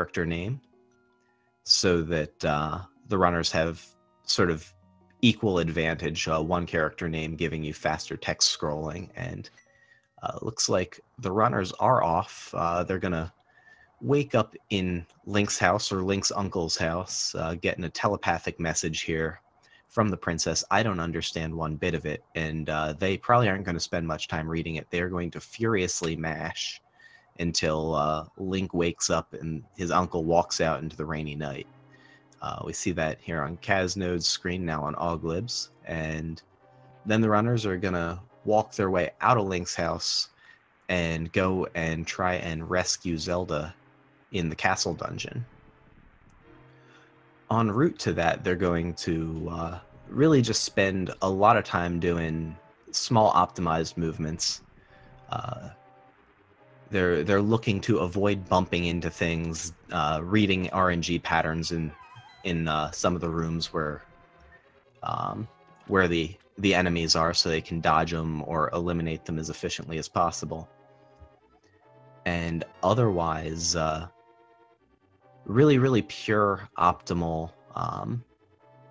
character name so that the runners have sort of equal advantage, one character name giving you faster text scrolling. And looks like the runners are off. They're going to wake up in Link's house, or Link's uncle's house, getting a telepathic message here from the princess. I don't understand one bit of it, and they probably aren't going to spend much time reading it. They're going to furiously mash until Link wakes up and his uncle walks out into the rainy night. We see that here on Caznode's screen, now on Aweglib's, and then the runners are going to walk their way out of Link's house and go and try and rescue Zelda in the castle dungeon. En route to that, they're going to really just spend a lot of time doing small optimized movements. They're looking to avoid bumping into things, reading RNG patterns in some of the rooms where the enemies are, so they can dodge them or eliminate them as efficiently as possible. And otherwise, really pure, optimal,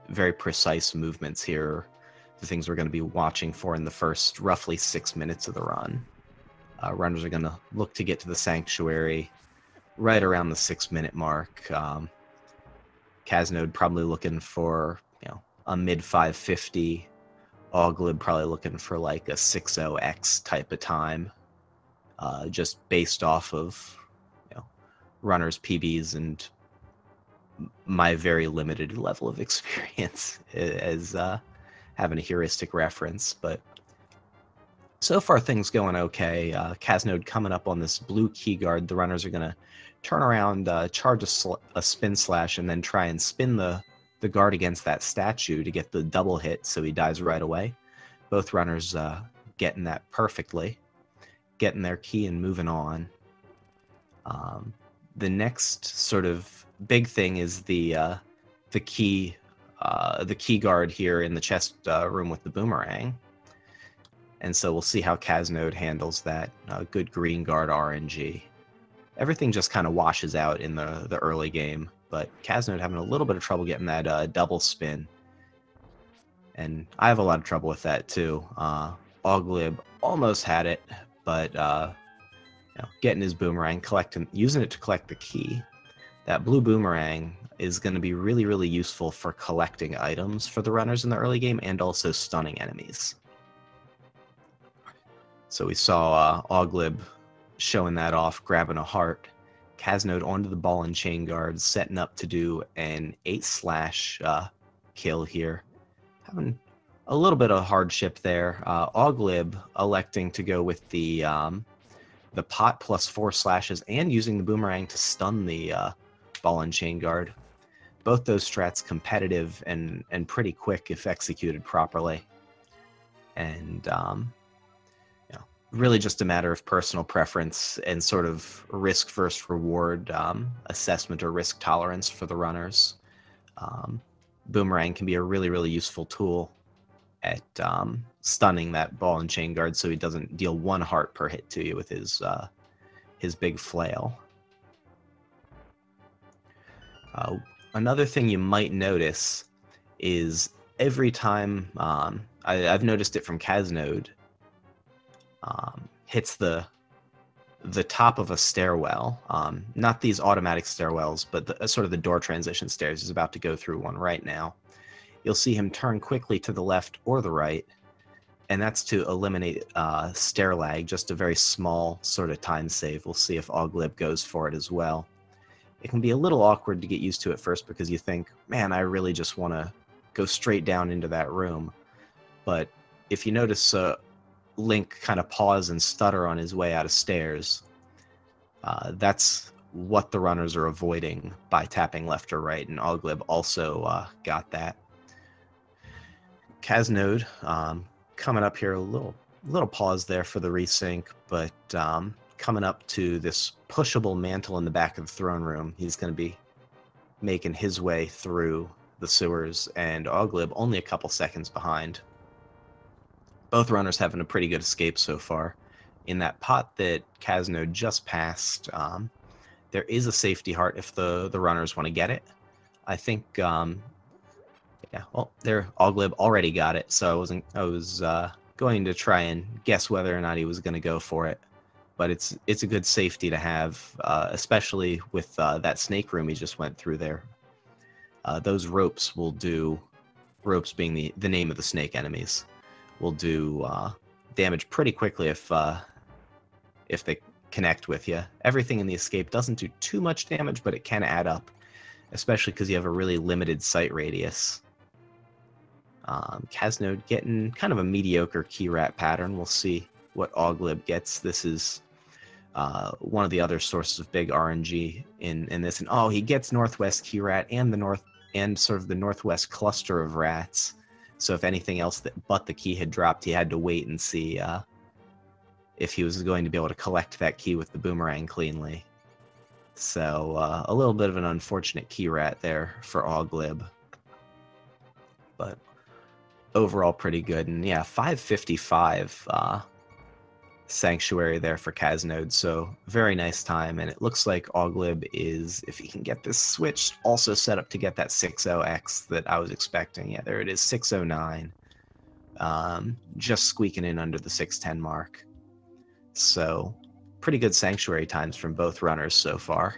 very precise movements here. The things we're going to be watching for in the first roughly 6 minutes of the run. Runners are going to look to get to the sanctuary right around the 6-minute mark. Caznode probably looking for, a mid 550. Aweglib probably looking for like a 6.0x type of time, just based off of runners' PBs and my very limited level of experience as having a heuristic reference. But so far things going okay. Caznode coming up on this blue key guard. The runners are going to turn around, charge a spin slash, and then try and spin the guard against that statue to get the double hit so he dies right away. Both runners getting that perfectly, getting their key and moving on. The next sort of big thing is the key guard here in the chest room with the boomerang. And so we'll see how Caznode handles that. Good green guard RNG. Everything just kind of washes out in the early game, but Caznode having a little bit of trouble getting that double spin. And I have a lot of trouble with that too. Aweglib almost had it, but getting his boomerang, using it to collect the key. That blue boomerang is going to be really useful for collecting items for the runners in the early game and also stunning enemies. So we saw Aweglib showing that off, grabbing a heart. Caznode onto the ball and chain guard, setting up to do an 8-slash kill here. Having a little bit of hardship there. Aweglib electing to go with the pot plus 4 slashes and using the boomerang to stun the ball and chain guard. Both those strats competitive and pretty quick if executed properly. And really just a matter of personal preference and sort of risk versus reward assessment or risk tolerance for the runners. Boomerang can be a really useful tool at stunning that ball and chain guard so he doesn't deal 1 heart per hit to you with his big flail. Another thing you might notice is every time, I've noticed it from Caznode, hits the top of a stairwell, not these automatic stairwells, but sort of the door transition stairs. He's about to go through one right now. You'll see him turn quickly to the left or the right, and that's to eliminate stair lag, just a very small sort of time save. We'll see if Aweglib goes for it as well. It can be a little awkward to get used to at first because you think, man, I really just want to go straight down into that room. But if you notice Link kind of pause and stutter on his way out of stairs, that's what the runners are avoiding by tapping left or right, and Aweglib also got that. Caznode coming up here, a little pause there for the resync, but coming up to this pushable mantle in the back of the throne room. He's going to be making his way through the sewers, and Aweglib only a couple seconds behind. Both runners having a pretty good escape so far. In that pot that Caznode just passed, There is a safety heart if the runners want to get it. I think, yeah, well, Aweglib already got it, so I was going to try and guess whether or not he was going to go for it. But it's a good safety to have, especially with that snake room he just went through there. Those ropes will do, ropes being the name of the snake enemies, will do damage pretty quickly if they connect with you. Everything in the escape doesn't do too much damage, but it can add up, especially because you have a really limited sight radius. Caznode getting kind of a mediocre key rat pattern. We'll see what Aweglib gets. This is one of the other sources of big RNG in this. And oh, he gets Northwest key rat and sort of the Northwest cluster of rats. So if anything else but the key had dropped, he had to wait and see if he was going to be able to collect that key with the boomerang cleanly. So a little bit of an unfortunate key rat there for Aweglib. But overall pretty good. And yeah, 555 Sanctuary there for caznode, so very nice time. And it looks like Aweglib is, if he can get this switched, also set up to get that 60X that I was expecting. Yeah, there it is, 609. Just squeaking in under the 610 mark. So pretty good Sanctuary times from both runners so far.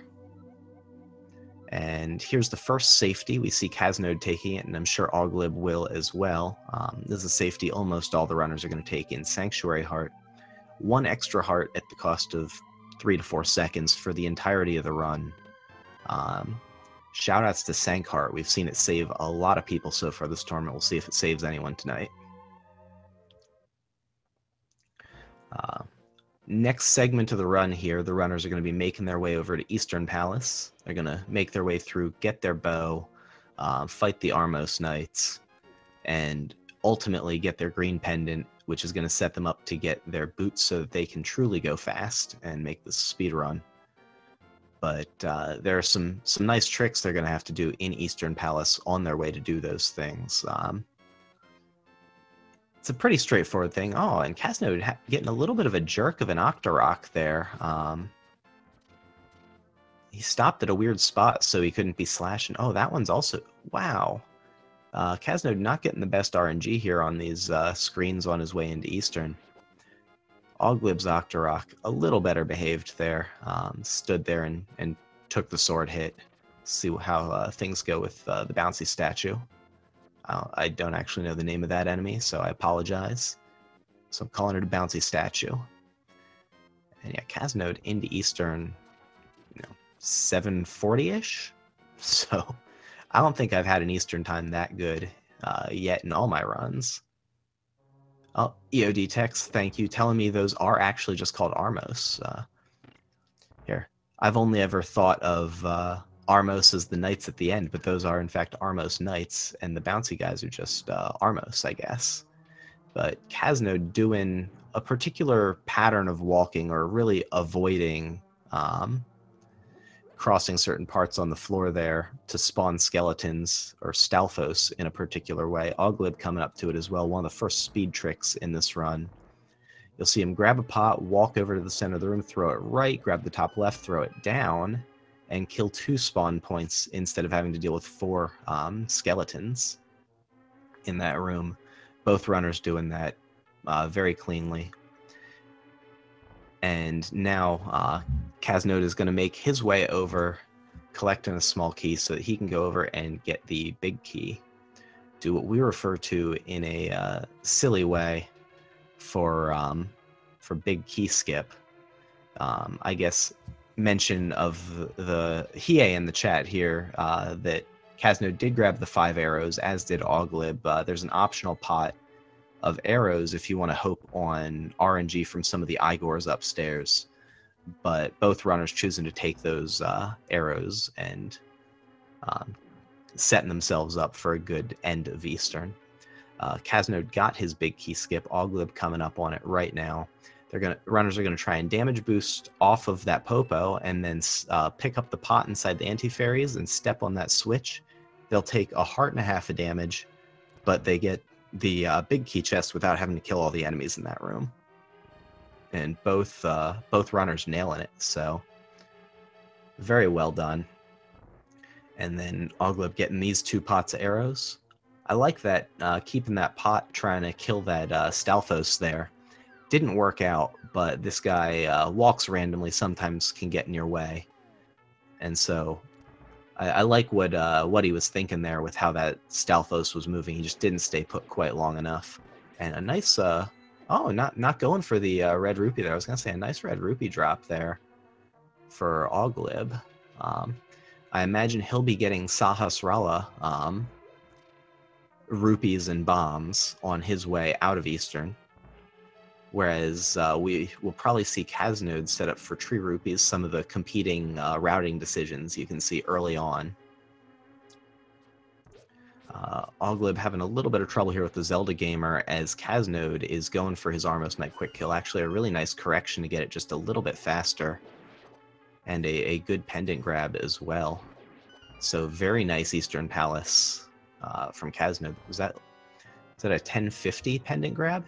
And here's the first safety. We see caznode taking it, and I'm sure Aweglib will as well. This is a safety almost all the runners are going to take in. Sanctuary Heart. 1 extra heart at the cost of 3 to 4 seconds for the entirety of the run. Shoutouts to Sankheart. We've seen it save a lot of people so far this tournament. We'll see if it saves anyone tonight. Next segment of the run here, the runners are going to be making their way over to Eastern Palace. They're going to make their way through, get their bow, fight the Armos Knights, and ultimately get their green pendant, which is going to set them up to get their boots so that they can truly go fast and make this a speed run. But there are some nice tricks they're going to have to do in Eastern Palace on their way to do those things. It's a pretty straightforward thing. Oh, and caznode getting a little bit of a jerk of an Octorok there. He stopped at a weird spot so he couldn't be slashing. Oh, that one's also... Wow. Caznode not getting the best RNG here on these screens on his way into Eastern. Aweglib's Octorok, a little better behaved there. Stood there and took the sword hit. See how things go with the bouncy statue. I don't actually know the name of that enemy, so I apologize. So I'm calling it a bouncy statue. And yeah, caznode into Eastern, 740-ish? So... I don't think I've had an Eastern time that good yet in all my runs. Oh, EOD text, thank you, telling me those are actually just called Armos. Here, I've only ever thought of Armos as the knights at the end, but those are in fact Armos knights, and the bouncy guys are just Armos, I guess. But caznode doing a particular pattern of walking, or really avoiding... crossing certain parts on the floor there to spawn skeletons or Stalfos in a particular way. Aweglib coming up to it as well, one of the first speed tricks in this run. You'll see him grab a pot, walk over to the center of the room, throw it right, grab the top left, throw it down, and kill 2 spawn points instead of having to deal with 4 skeletons in that room. Both runners doing that very cleanly. And now caznode is going to make his way over, collecting a small key so that he can go over and get the big key. Do what we refer to in a silly way for big key skip. I guess mention of the Hiei in the chat here that caznode did grab the 5 arrows, as did Aweglib. There's an optional pot of arrows if you want to hope on RNG from some of the Igors upstairs, but both runners choosing to take those arrows and setting themselves up for a good end of Eastern. Caznode got his big key skip. Aweglib coming up on it right now. Runners are gonna try and damage boost off of that popo and then pick up the pot inside the anti-fairies and step on that switch. They'll take 1.5 hearts of damage, but they get the big key chest without having to kill all the enemies in that room. And both runners nailing it. So Very well done. And then Aweglib getting these 2 pots of arrows. I like that, keeping that pot trying to kill that Stalfos there. Didn't work out, but this guy walks randomly, sometimes can get in your way. And so I like what he was thinking there with how that Stalfos was moving. He just didn't stay put quite long enough. And a nice, oh, not going for the red rupee there. I was going to say a nice red rupee drop there for Aweglib. I imagine he'll be getting Sahasrara rupees and bombs on his way out of Eastern. Whereas we will probably see caznode set up for tree rupees, some of the competing routing decisions you can see early on. Aweglib having a little bit of trouble here with the Zelda gamer as caznode is going for his Armos Knight quick kill. Actually a really nice correction to get it just a little bit faster. And a good pendant grab as well. So very nice Eastern Palace from caznode. Is that a 1050 pendant grab?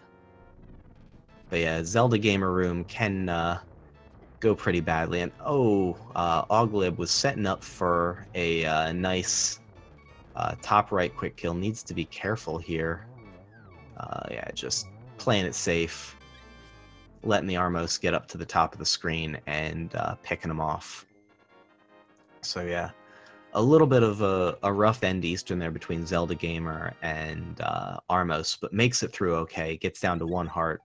But yeah, Zelda Gamer Room can go pretty badly. And Aweglib was setting up for a nice top right quick kill. Needs to be careful here. Yeah, just playing it safe. Letting the Armos get up to the top of the screen and picking them off. So yeah, a little bit of a rough end Eastern there between Zelda Gamer and Armos, but makes it through okay. Gets down to 1 heart.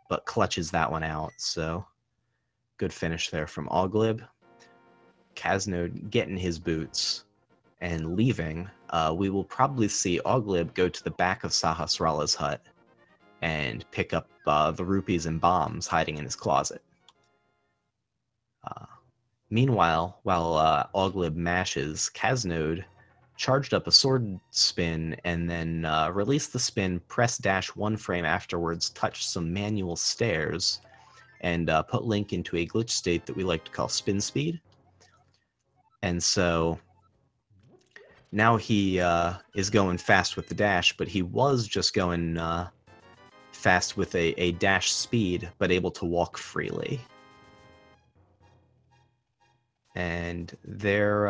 But clutches that one out, so good finish there from Aweglib. Caznode getting his boots and leaving. We will probably see Aweglib go to the back of Sahasrara's hut and pick up the rupees and bombs hiding in his closet. Meanwhile, while Aweglib mashes, caznode charged up a sword spin and then released the spin, press dash 1 frame afterwards, touched some manual stairs, and put Link into a glitch state that we like to call spin speed. And so now he is going fast with the dash, but he was just going fast with a dash speed, but able to walk freely. And there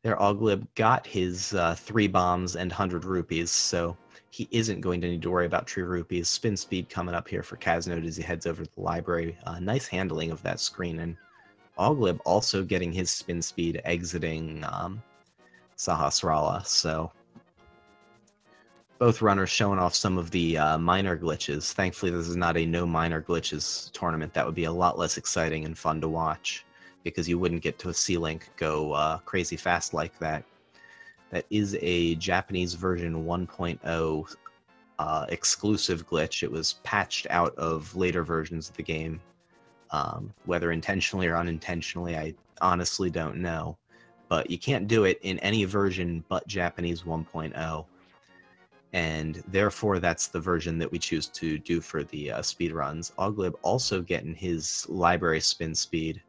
Aweglib got his 3 bombs and 100 rupees, so he isn't going to need to worry about tree rupees. Spin speed coming up here for caznode as he heads over to the library. Nice handling of that screen, and Aweglib also getting his spin speed exiting Sahasrara, so both runners showing off some of the minor glitches. Thankfully, this is not a no minor glitches tournament. That would be a lot less exciting and fun to watch, because you wouldn't get to a C-Link go crazy fast like that. That is a Japanese version 1.0 exclusive glitch. It was patched out of later versions of the game. Whether intentionally or unintentionally, I honestly don't know. But you can't do it in any version but Japanese 1.0. And therefore, that's the version that we choose to do for the speedruns. Aweglib also getting his library spin speed.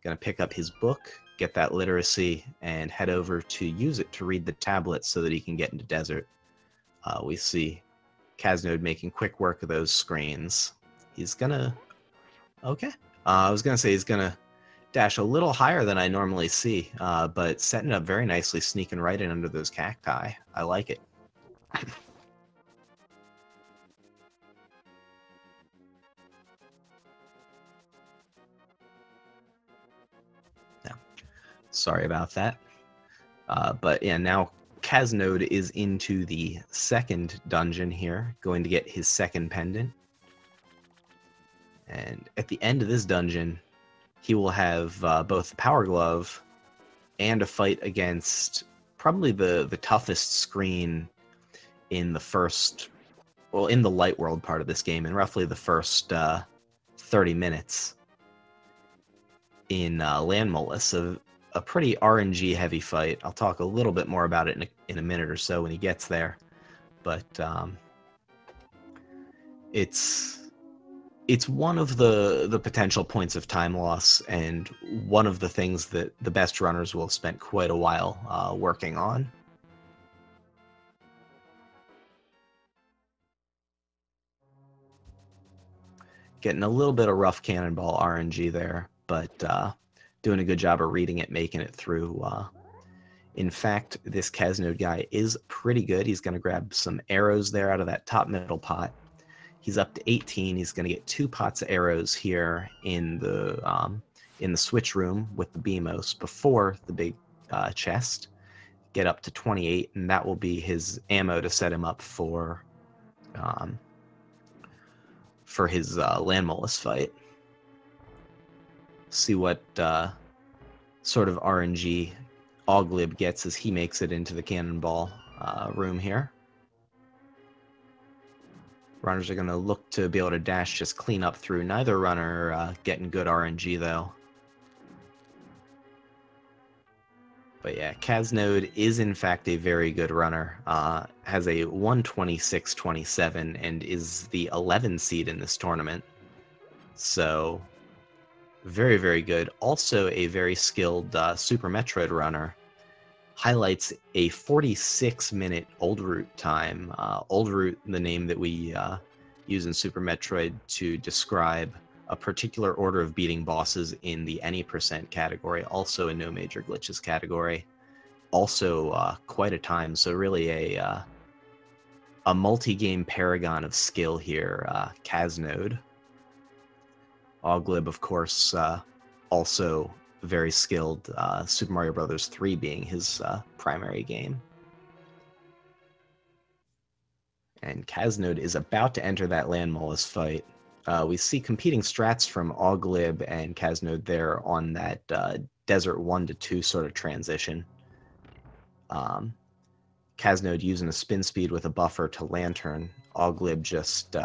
Going to pick up his book, get that literacy, and head over to use it to read the tablet so that he can get into desert. We see caznode making quick work of those screens. He's gonna... Okay. I was gonna say he's gonna dash a little higher than I normally see, but setting it up very nicely, sneaking right in under those cacti. I like it. Sorry about that. But yeah, now caznode is into the second dungeon here, going to get his second pendant. And at the end of this dungeon, he will have both Power Glove and a fight against probably the toughest screen in the first, well, in the light world part of this game, in roughly the first 30 minutes in Land Molus. A pretty RNG heavy fight. I'll talk a little bit more about it in a minute or so when he gets there. But it's one of the potential points of time loss, and one of the things that the best runners will have spent quite a while working on. Getting a little bit of rough cannonball RNG there, but doing a good job of reading it, making it through. In fact, this caznode guy is pretty good. He's going to grab some arrows there out of that top middle pot. He's up to 18. He's going to get 2 pots of arrows here in the switch room with the BMOS before the big chest. Get up to 28, and that will be his ammo to set him up for his land mollusk fight. See what sort of RNG Aweglib gets as he makes it into the cannonball room here. Runners are going to look to be able to dash just clean up through. Neither runner getting good RNG, though. But yeah, caznode is in fact a very good runner. Has a 126.27 and is the 11 seed in this tournament. So very, very good. Also a very skilled Super Metroid runner. Highlights a 46-minute old route time. Old route, the name that we use in Super Metroid to describe a particular order of beating bosses in the any percent category, also in no major glitches category. Also quite a time, so really a multi-game paragon of skill here, caznode. Aweglib, of course, also very skilled, Super Mario Bros. 3 being his primary game. And caznode is about to enter that land mollusk fight. We see competing strats from Aweglib and caznode there on that Desert 1 to 2 sort of transition. Caznode using a spin speed with a buffer to Lantern. Aweglib just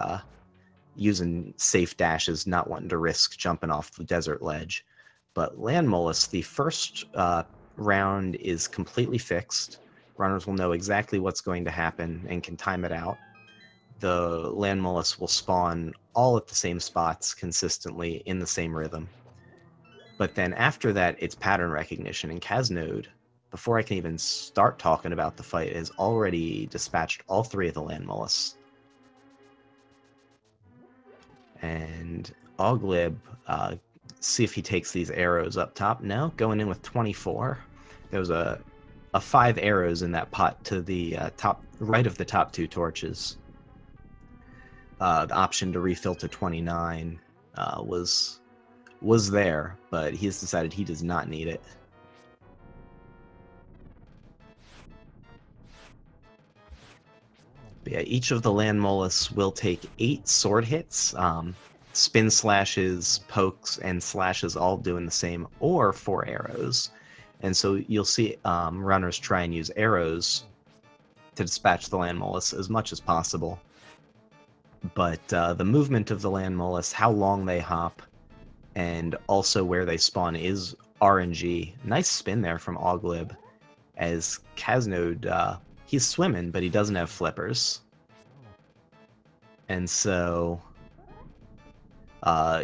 using safe dashes, not wanting to risk jumping off the desert ledge. But land mollusk, the first round is completely fixed. Runners will know exactly what's going to happen and can time it out. The land mollusk will spawn all at the same spots consistently in the same rhythm. But then after that, it's pattern recognition, and caznode, before I can even start talking about the fight, has already dispatched all 3 of the land mollusks. And Aweglib, see if he takes these arrows up top. No, going in with 24. There was a 5 arrows in that pot to the top right of the top 2 torches. The option to refill to 29 was there, but he's decided he does not need it. But yeah, each of the land mollusks will take 8 sword hits. Spin slashes, pokes, and slashes all doing the same, or 4 arrows. And so you'll see runners try and use arrows to dispatch the land mollusk as much as possible. But the movement of the land mollusk, how long they hop, and also where they spawn is RNG. Nice spin there from Aweglib, as caznode, he's swimming, but he doesn't have flippers. And so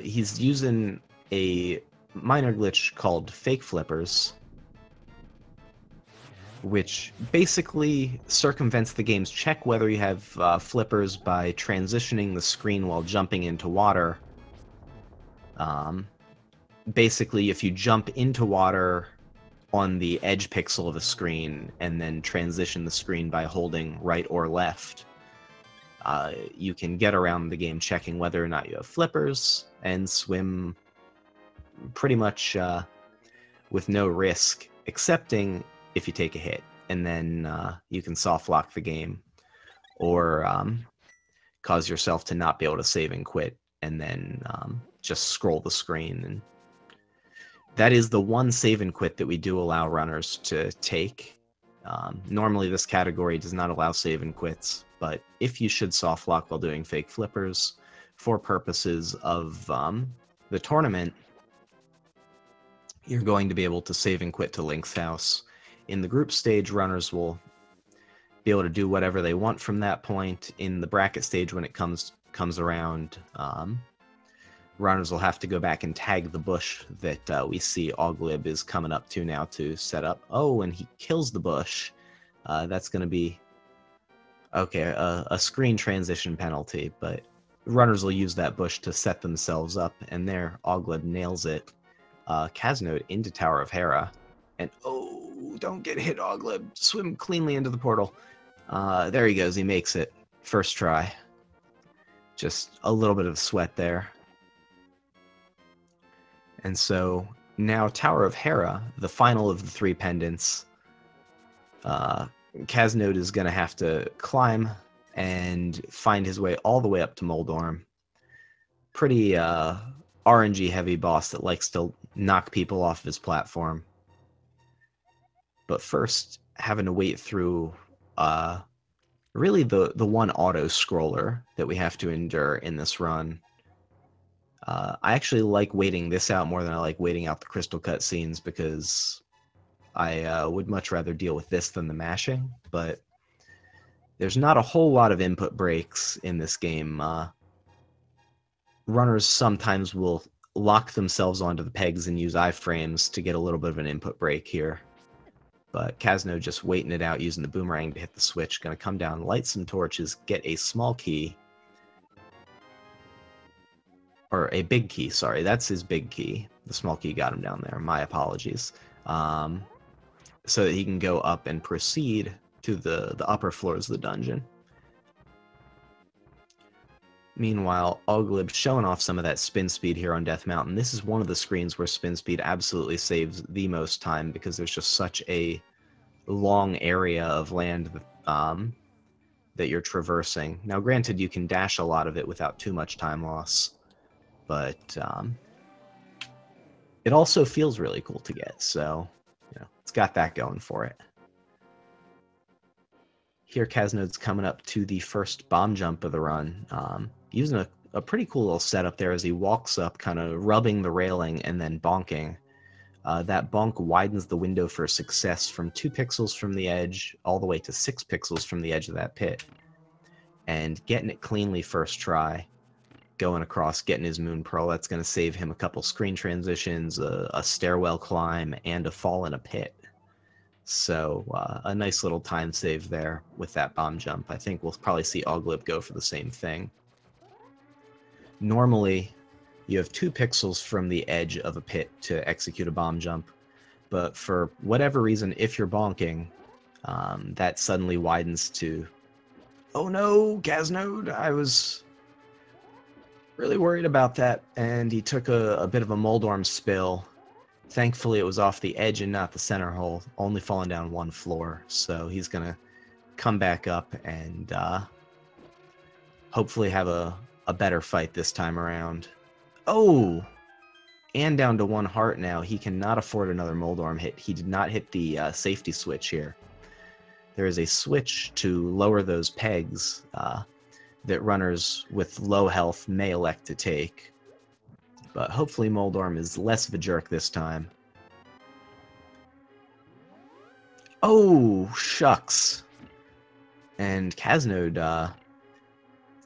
he's using a minor glitch called fake flippers, which basically circumvents the game's check whether you have flippers by transitioning the screen while jumping into water. Basically, if you jump into water on the edge pixel of a screen and then transition the screen by holding right or left, you can get around the game checking whether or not you have flippers and swim pretty much with no risk, excepting if you take a hit, and then you can soft lock the game or cause yourself to not be able to save and quit, and then just scroll the screen. And that is the one save and quit that we do allow runners to take. Normally this category does not allow save and quits, but if you should soft lock while doing fake flippers for purposes of the tournament, you're going to be able to save and quit to Link's house. In the group stage, runners will be able to do whatever they want from that point. In the bracket stage, when it comes around, runners will have to go back and tag the bush that we see Aweglib is coming up to now to set up. Oh, and he kills the bush. That's going to be, okay, a screen transition penalty, but runners will use that bush to set themselves up, and there, Aweglib nails it. caznode into Tower of Hera. And oh, don't get hit, Aweglib. Swim cleanly into the portal. There he goes. He makes it. First try. Just a little bit of sweat there. And so now Tower of Hera, the final of the 3 pendants, caznode is going to have to climb and find his way all the way up to Moldorm. Pretty RNG heavy boss that likes to knock people off of his platform. But first, having to wait through really the one auto-scroller that we have to endure in this run. I actually like waiting this out more than I like waiting out the crystal cutscenes, because I would much rather deal with this than the mashing, but there's not a whole lot of input breaks in this game. Runners sometimes will lock themselves onto the pegs and use iframes to get a little bit of an input break here. But caznode just waiting it out, using the boomerang to hit the switch. Going to come down, light some torches, get a small key. Or a big key, sorry. That's his big key. The small key got him down there. My apologies. So that he can go up and proceed to the upper floors of the dungeon. Meanwhile, Aweglib showing off some of that spin speed here on Death Mountain. This is one of the screens where spin speed absolutely saves the most time, because there's just such a long area of land that you're traversing. Now, granted, you can dash a lot of it without too much time loss, but it also feels really cool to get, so you know, it's got that going for it. Here, caznode's coming up to the first bomb jump of the run, using a pretty cool little setup there as he walks up, kind of rubbing the railing and then bonking. That bonk widens the window for success from 2 pixels from the edge all the way to 6 pixels from the edge of that pit. And getting it cleanly first try, going across, getting his Moon Pearl, that's going to save him a couple screen transitions, a stairwell climb, and a fall in a pit. So a nice little time save there with that bomb jump. I think we'll probably see Aweglib go for the same thing. Normally, you have 2 pixels from the edge of a pit to execute a bomb jump, but for whatever reason, if you're bonking, that suddenly widens to... Oh no, caznode! I was really worried about that, and he took a bit of a Moldorm spill. Thankfully, it was off the edge and not the center hole, only falling down 1 floor, so he's going to come back up and hopefully have a better fight this time around. Oh! And down to 1 heart now. He cannot afford another Moldorm hit. He did not hit the safety switch here. There is a switch to lower those pegs that runners with low health may elect to take. But hopefully Moldorm is less of a jerk this time. Oh, shucks. And caznode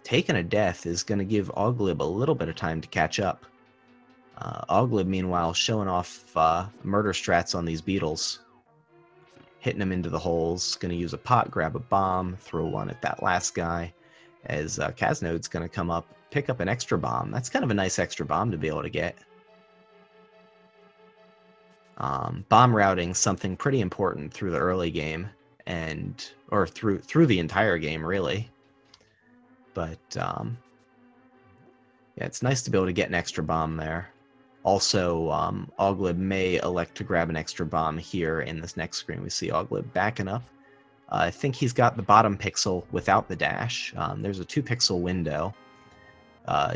taking a death is going to give Aweglib a little bit of time to catch up. Aweglib, meanwhile, showing off murder strats on these beetles. Hitting them into the holes. Going to use a pot, grab a bomb, throw one at that last guy. As caznode's going to come up, pick up an extra bomb. That's kind of a nice extra bomb to be able to get. Bomb routing, something pretty important through the early game, or through the entire game, really. But yeah, it's nice to be able to get an extra bomb there. Also, Aweglib may elect to grab an extra bomb here in this next screen. We see Aweglib backing up. I think he's got the bottom pixel without the dash. There's a 2-pixel window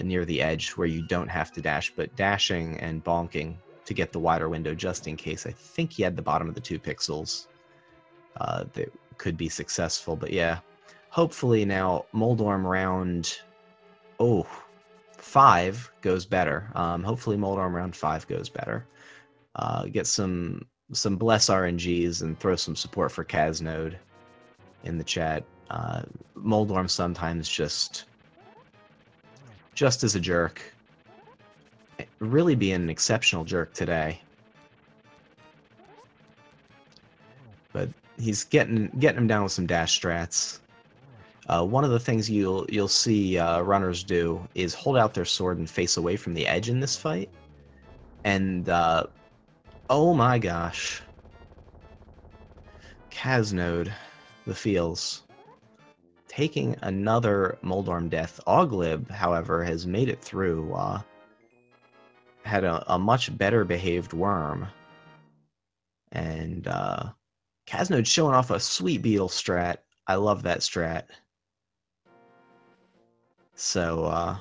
near the edge where you don't have to dash, but dashing and bonking to get the wider window just in case. I think he had the bottom of the 2 pixels that could be successful, but yeah. Hopefully now Moldorm round 5 goes better. Hopefully Moldorm round 5 goes better. Get some bless RNGs and throw some support for caznode in the chat. Moldorm sometimes just as a jerk. Really being an exceptional jerk today. But he's getting him down with some dash strats. One of the things you'll see runners do is hold out their sword and face away from the edge in this fight. And, oh my gosh. Caznode, the feels. Taking another Moldorm death. Aweglib, however, has made it through. Had a much better behaved worm. And Caznode showing off a sweet beetle strat. I love that strat. So,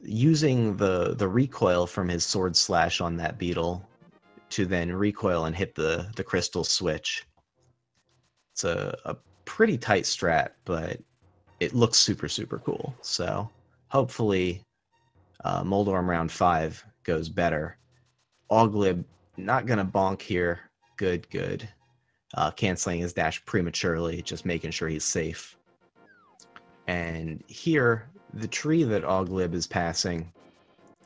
using the recoil from his sword slash on that beetle to then recoil and hit the crystal switch. It's a pretty tight strat, but it looks super, super cool. So hopefully Moldorm round 5 goes better. Aweglib not going to bonk here. Good, good. Canceling his dash prematurely, just making sure he's safe. And here, the tree that Aweglib is passing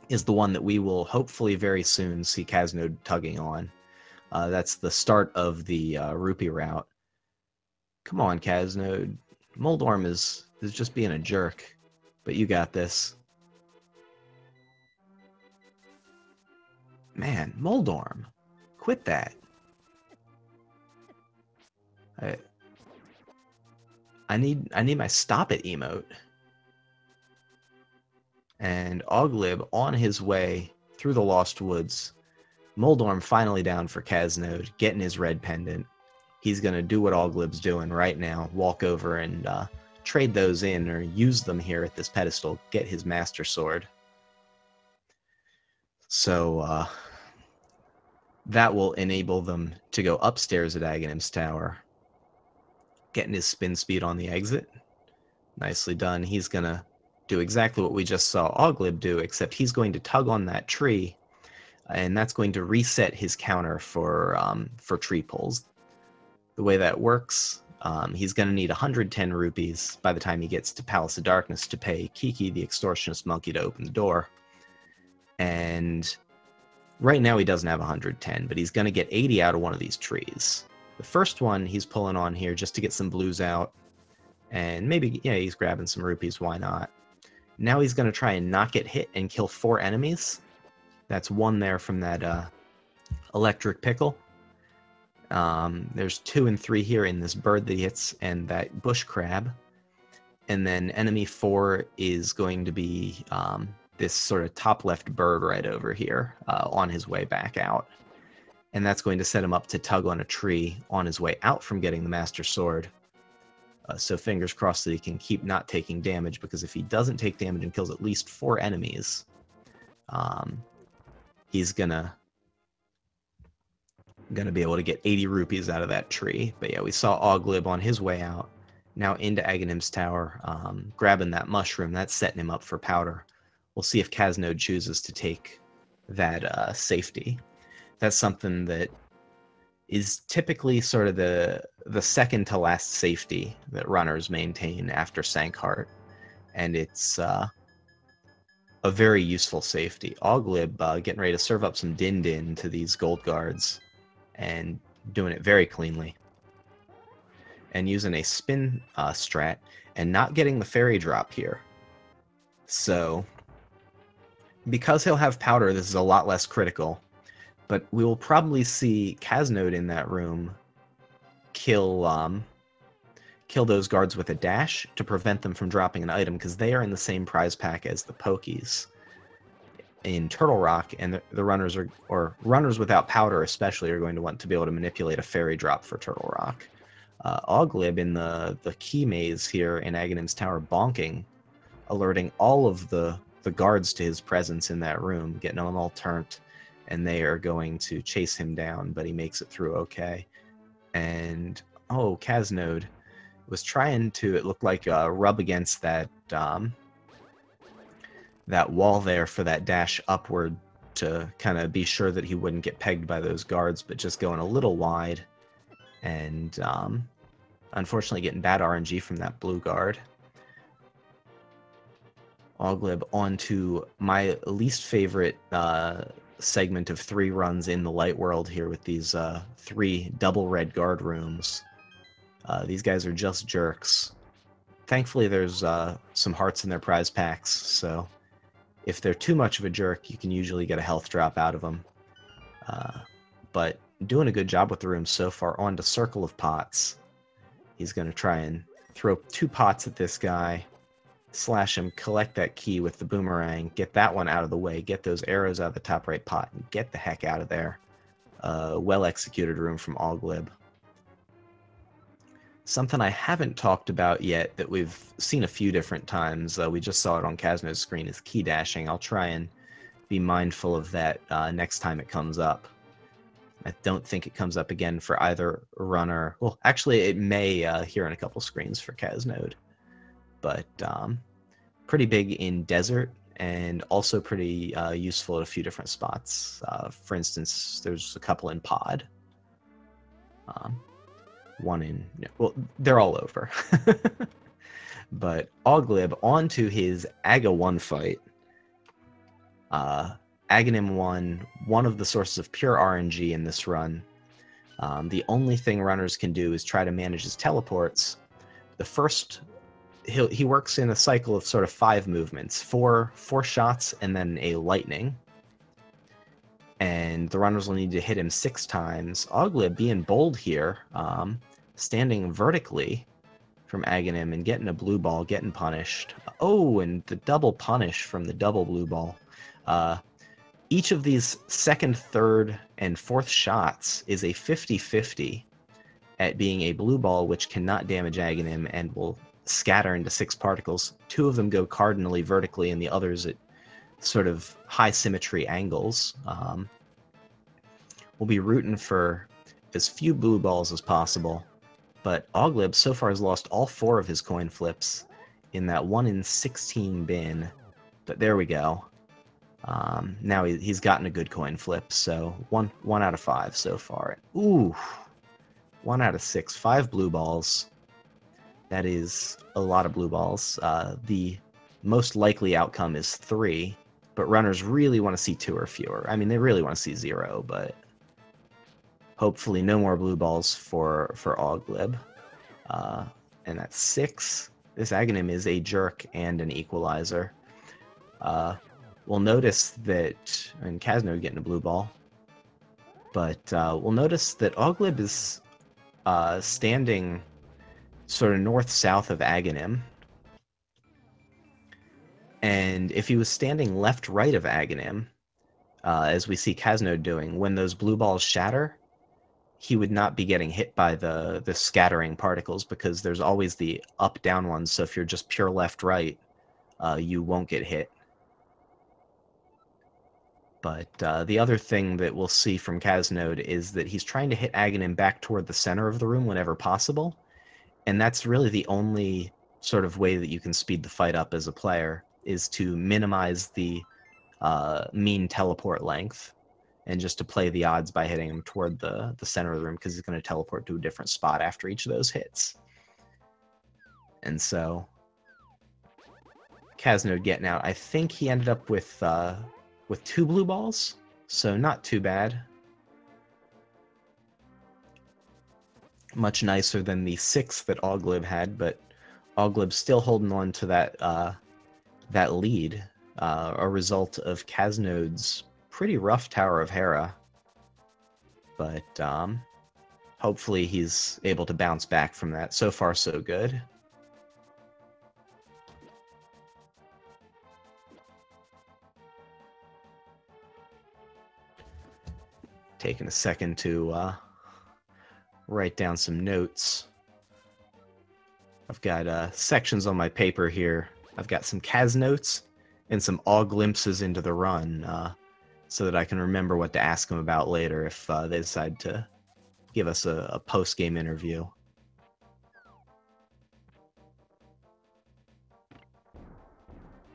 is the one that we will hopefully very soon see Caznode tugging on. That's the start of the rupee route. Come on, Caznode. Moldorm is just being a jerk, but you got this. Man, Moldorm, quit that. I need my stop it emote. And Aweglib on his way through the Lost Woods. Moldorm finally down for Caznode, getting his red pendant. He's going to do what Aweglib's doing right now, walk over and trade those in or use them here at this pedestal, get his Master Sword. So that will enable them to go upstairs at Aghanim's Tower, getting his spin speed on the exit. Nicely done. He's going to do exactly what we just saw Aweglib do, except he's going to tug on that tree, and that's going to reset his counter for tree pulls. The way that works, he's going to need 110 rupees by the time he gets to Palace of Darkness to pay Kiki, the extortionist monkey, to open the door. And right now he doesn't have 110, but he's going to get 80 out of one of these trees. The first one he's pulling on here just to get some blues out, and maybe, yeah, he's grabbing some rupees, why not? Now he's going to try and not get hit and kill 4 enemies. That's 1 there from that electric pickle. There's 2 and 3 here in this bird that he hits and that bush crab. And then enemy 4 is going to be this sort of top left bird right over here on his way back out. And that's going to set him up to tug on a tree on his way out from getting the Master Sword. So fingers crossed that he can keep not taking damage, because if he doesn't take damage and kills at least 4 enemies, he's gonna be able to get 80 rupees out of that tree. But yeah, we saw Aweglib on his way out, now into Aghanim's Tower, grabbing that mushroom. That's setting him up for powder. We'll see if Caznode chooses to take that safety. That's something that is typically sort of the second to last safety that runners maintain after Sankheart, and it's a very useful safety. Aweglib getting ready to serve up some din-din to these gold guards, and doing it very cleanly. And using a spin strat, and not getting the fairy drop here. So, because he'll have powder, this is a lot less critical. But we will probably see Caznode in that room kill those guards with a dash to prevent them from dropping an item, because they are in the same prize pack as the Pokies in Turtle Rock, and the runners runners without powder especially are going to want to be able to manipulate a fairy drop for Turtle Rock. Aweglib in the key maze here in Aghanim's Tower bonking, alerting all of the guards to his presence in that room, getting them all turned, and they are going to chase him down, but he makes it through okay. And, oh, Caznode was trying to, it looked like, rub against that that wall there for that dash upward to kind of be sure that he wouldn't get pegged by those guards, but just going a little wide, and unfortunately getting bad RNG from that blue guard. Aweglib onto my least favorite segment of 3 runs in the light world here with these 3 double red guard rooms. These guys are just jerks. Thankfully there's some hearts in their prize packs, so If they're too much of a jerk, you can usually get a health drop out of them. But doing a good job with the room so far. On to Circle of Pots. He's going to try and throw 2 pots at this guy, slash him, collect that key with the boomerang, get that one out of the way, get those arrows out of the top right pot, and get the heck out of there. Well-executed room from Aweglib. Something I haven't talked about yet that we've seen a few different times, we just saw it on Caznode's screen, is key dashing. I'll try and be mindful of that next time it comes up. I don't think it comes up again for either runner. Well, actually, it may here on a couple screens for Caznode. But pretty big in desert, and also pretty useful at a few different spots. For instance, there's a couple in pod. One in... well, they're all over. But Aweglib onto his Aga 1 fight. Aghanim 1, one of the sources of pure RNG in this run. The only thing runners can do is try to manage his teleports. The first... He works in a cycle of sort of 5 movements, 4 shots and then a lightning. And the runners will need to hit him 6 times. Aweglib being bold here, standing vertically from Aghanim and getting a blue ball, getting punished. Oh, and the double punish from the double blue ball. Each of these 2nd, 3rd, and 4th shots is a 50-50 at being a blue ball, which cannot damage Aghanim and will scatter into 6 particles. 2 of them go cardinally vertically, and the others at sort of high symmetry angles. We'll be rooting for as few blue balls as possible, but Aweglib so far has lost all 4 of his coin flips in that 1 in 16 bin. But there we go. Now he's gotten a good coin flip, so 1 out of 5 so far. Ooh, 1 out of 6, 5 blue balls. That is a lot of blue balls. The most likely outcome is 3, but runners really want to see 2 or fewer. I mean, they really want to see 0, but hopefully no more blue balls for Aweglib. And that's 6. This Aghanim is a jerk and an equalizer. We'll notice that, and Caznode getting a blue ball, but we'll notice that Aweglib is standing sort of north-south of Aghanim. And if he was standing left-right of Aghanim, as we see Caznode doing, when those blue balls shatter, he would not be getting hit by the scattering particles, because there's always the up-down ones, so if you're just pure left-right, you won't get hit. But the other thing that we'll see from Caznode is that he's trying to hit Aghanim back toward the center of the room whenever possible, and that's really the only sort of way that you can speed the fight up as a player, is to minimize the mean teleport length, and just to play the odds by hitting him toward the center of the room, because he's going to teleport to a different spot after each of those hits. And so Caznode getting out. I think he ended up with 2 blue balls, so not too bad. Much nicer than the 6 that Aweglib had, but Aweglib still holding on to that lead, a result of Caznode's pretty rough Tower of Hera. But hopefully he's able to bounce back from that. So far, so good. Taking a second to write down some notes. I've got sections on my paper here. I've got some Kaz notes and some glimpses into the run, so that I can remember what to ask them about later if they decide to give us a post-game interview.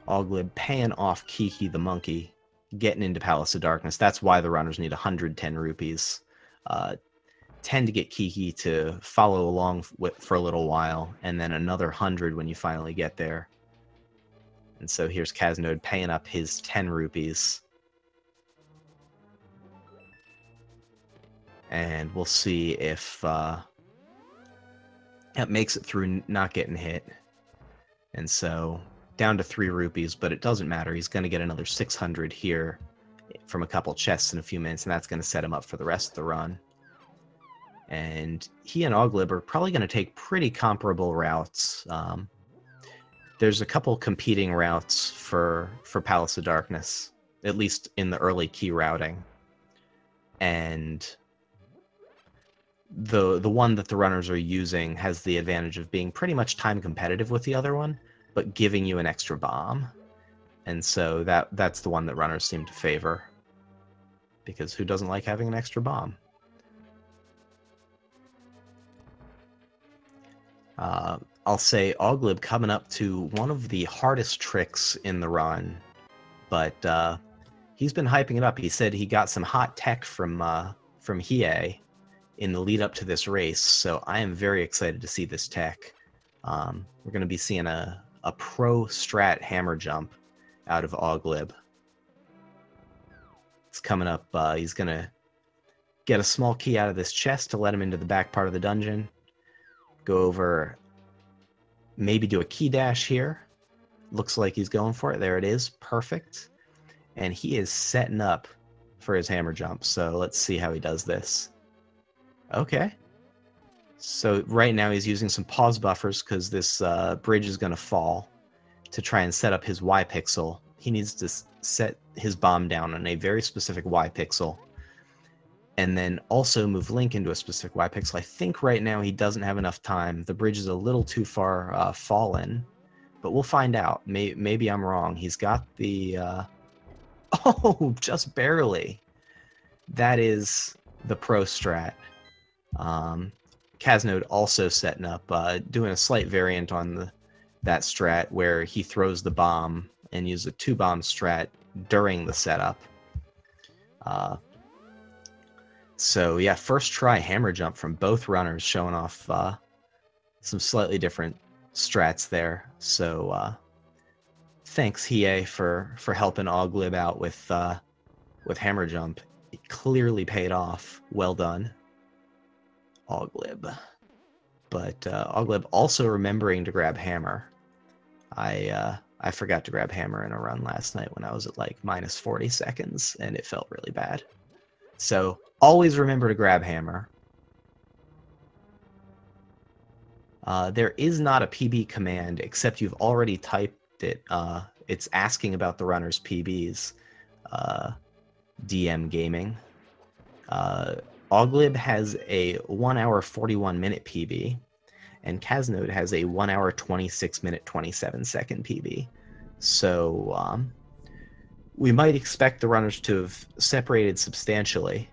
Aweglib paying off Kiki the monkey, getting into Palace of Darkness. That's why the runners need 110 rupees. 10 to get Kiki to follow along for a little while, and then another 100 when you finally get there. And so here's Caznode paying up his 10 rupees. And we'll see if it makes it through not getting hit. And so down to 3 rupees, but it doesn't matter. He's going to get another 600 here from a couple chests in a few minutes, and that's going to set him up for the rest of the run. And he and Aweglib are probably going to take pretty comparable routes. There's a couple competing routes for Palace of Darkness, at least in the early key routing. And the one that the runners are using has the advantage of being pretty much time competitive with the other one, but giving you an extra bomb. And so that's the one that runners seem to favor, because who doesn't like having an extra bomb? I'll say Aweglib coming up to one of the hardest tricks in the run, but he's been hyping it up. He said he got some hot tech from Hiei in the lead up to this race, so I am very excited to see this tech. We're going to be seeing a pro strat hammer jump out of Aweglib. It's coming up. He's going to get a small key out of this chest to let him into the back part of the dungeon. Go over, maybe do a key dash here. Looks like he's going for it. There it is. Perfect. And he is setting up for his hammer jump. So let's see how he does this. Okay. So right now he's using some pause buffers because this bridge is going to fall. To try and set up his Y pixel, he needs to set his bomb down on a very specific Y pixel. And then also move Link into a specific Y pixel. I think right now he doesn't have enough time. The bridge is a little too far fallen, but we'll find out. Maybe I'm wrong. He's got the... Oh, just barely. That is the pro strat. Caznode also setting up, doing a slight variant on that strat where he throws the bomb and uses a 2-bomb strat during the setup. So yeah, first try hammer jump from both runners, showing off some slightly different strats there. So thanks Hiei for helping Aweglib out with hammer jump. It clearly paid off. Well done, Aweglib. But Aweglib also remembering to grab hammer. I forgot to grab hammer in a run last night when I was at like minus 40 seconds, and it felt really bad. So always remember to grab hammer. There is not a PB command, except you've already typed it. It's asking about the runner's PBs. DM Gaming. Aweglib has a 1 hour 41 minute PB, and Caznode has a 1 hour 26 minute 27 second PB. So we might expect the runners to have separated substantially,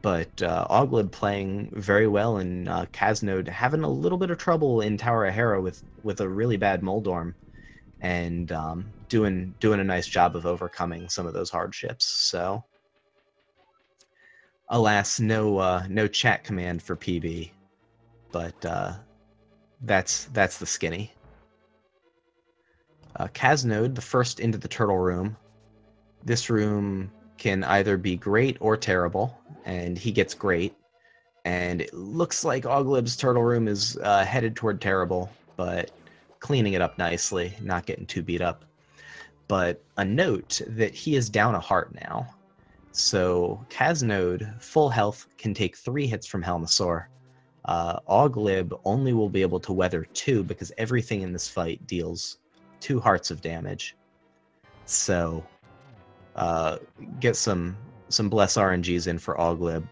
but Aweglib playing very well, and Caznode having a little bit of trouble in Tower of Hera with a really bad Moldorm, and doing a nice job of overcoming some of those hardships. So, alas, no chat command for PB, but that's the skinny. Caznode, the first into the turtle room. This room can either be great or terrible, and he gets great. And it looks like Aweglib's turtle room is headed toward terrible, but cleaning it up nicely, not getting too beat up. But a note that he is down a heart now. So Caznode, full health, can take 3 hits from Helmasaur. Aweglib only will be able to weather 2 because everything in this fight deals 2 hearts of damage. So get some bless RNGs in for Aweglib.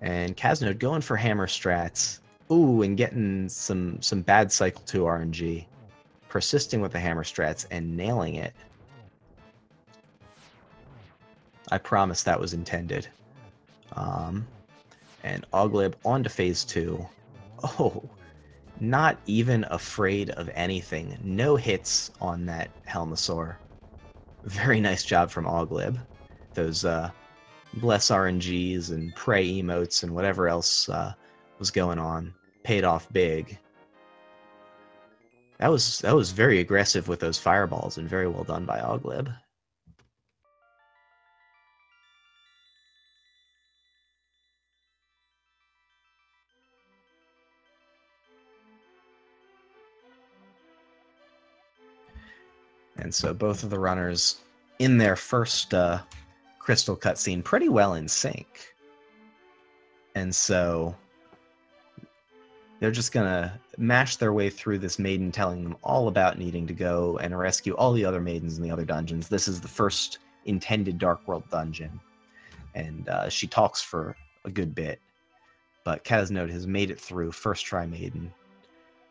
And Caznode going for hammer strats. Ooh, and getting some bad cycle 2 RNG. Persisting with the hammer strats and nailing it. I promise that was intended. And Aweglib on to phase 2. Oh, not even afraid of anything. No hits on that Helmasaur. Very nice job from Aweglib. Those bless RNGs and pray emotes and whatever else was going on paid off big. That was very aggressive with those fireballs, and very well done by Aweglib. And so both of the runners in their first crystal cutscene pretty well in sync. And so they're just going to mash their way through this maiden telling them all about needing to go and rescue all the other maidens in the other dungeons. This is the first intended Dark World dungeon. And she talks for a good bit. But caznode has made it through first try maiden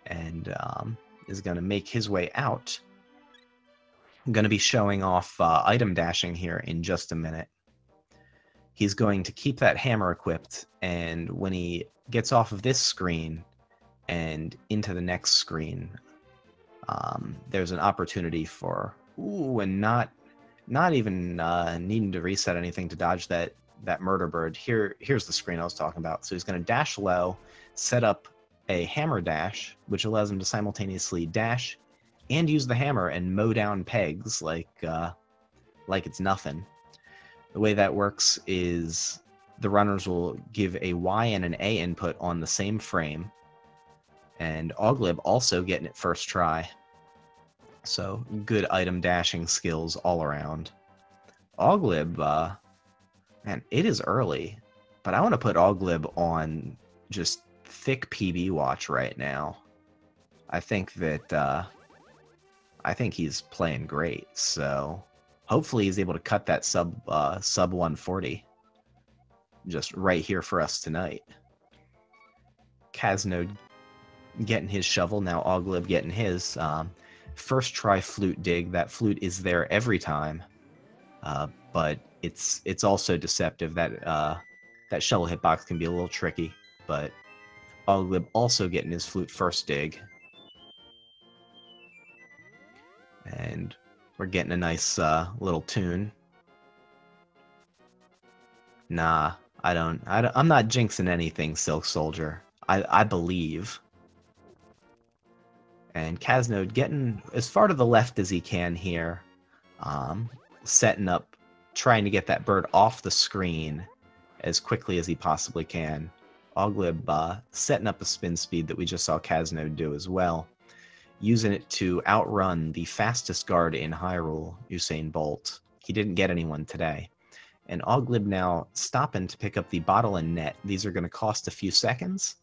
and is going to make his way out. I'm going to be showing off item dashing here in just a minute. He's going to keep that hammer equipped, and when he gets off of this screen and into the next screen, there's an opportunity for, and not even needing to reset anything to dodge that murder bird. Here's the screen I was talking about. So he's going to dash low, set up a hammer dash, which allows him to simultaneously dash and use the hammer and mow down pegs like it's nothing. The way that works is the runners will give a Y and an A input on the same frame, and Aweglib also getting it first try. So good item dashing skills all around. Aweglib, man, it is early, but I want to put Aweglib on just thick PB watch right now. I think he's playing great, so hopefully he's able to cut that sub 140 just right here for us tonight. Caznode getting his shovel, now Aweglib getting his. First try flute dig. That flute is there every time, but it's also deceptive. That shovel hitbox can be a little tricky, but Aweglib also getting his flute first dig. And we're getting a nice little tune. Nah, I'm not jinxing anything, Silk Soldier. I believe. And caznode getting as far to the left as he can here. Setting up, trying to get that bird off the screen as quickly as he possibly can. Aweglib setting up a spin speed that we just saw caznode do as well, using it to outrun the fastest guard in Hyrule, Usain Bolt. He didn't get anyone today. And Aweglib now stopping to pick up the bottle and net. These are going to cost a few seconds,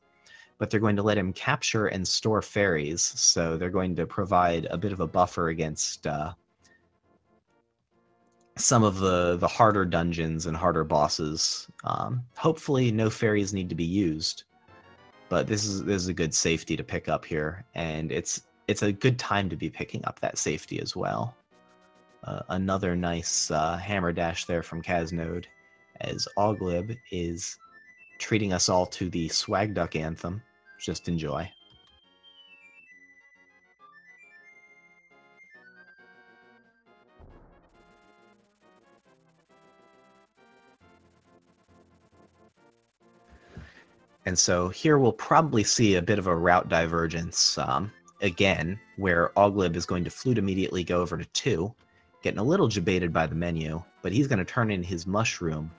but they're going to let him capture and store fairies, so they're going to provide a bit of a buffer against some of the harder dungeons and harder bosses. Hopefully no fairies need to be used, but this is a good safety to pick up here, and it's a good time to be picking up that safety as well. Another nice hammer dash there from caznode, as Aweglib is treating us all to the Swag Duck anthem. Just enjoy. And so here we'll probably see a bit of a route divergence again, where Aweglib is going to flute immediately go over to 2, getting a little jebaited by the menu, but he's going to turn in his mushroom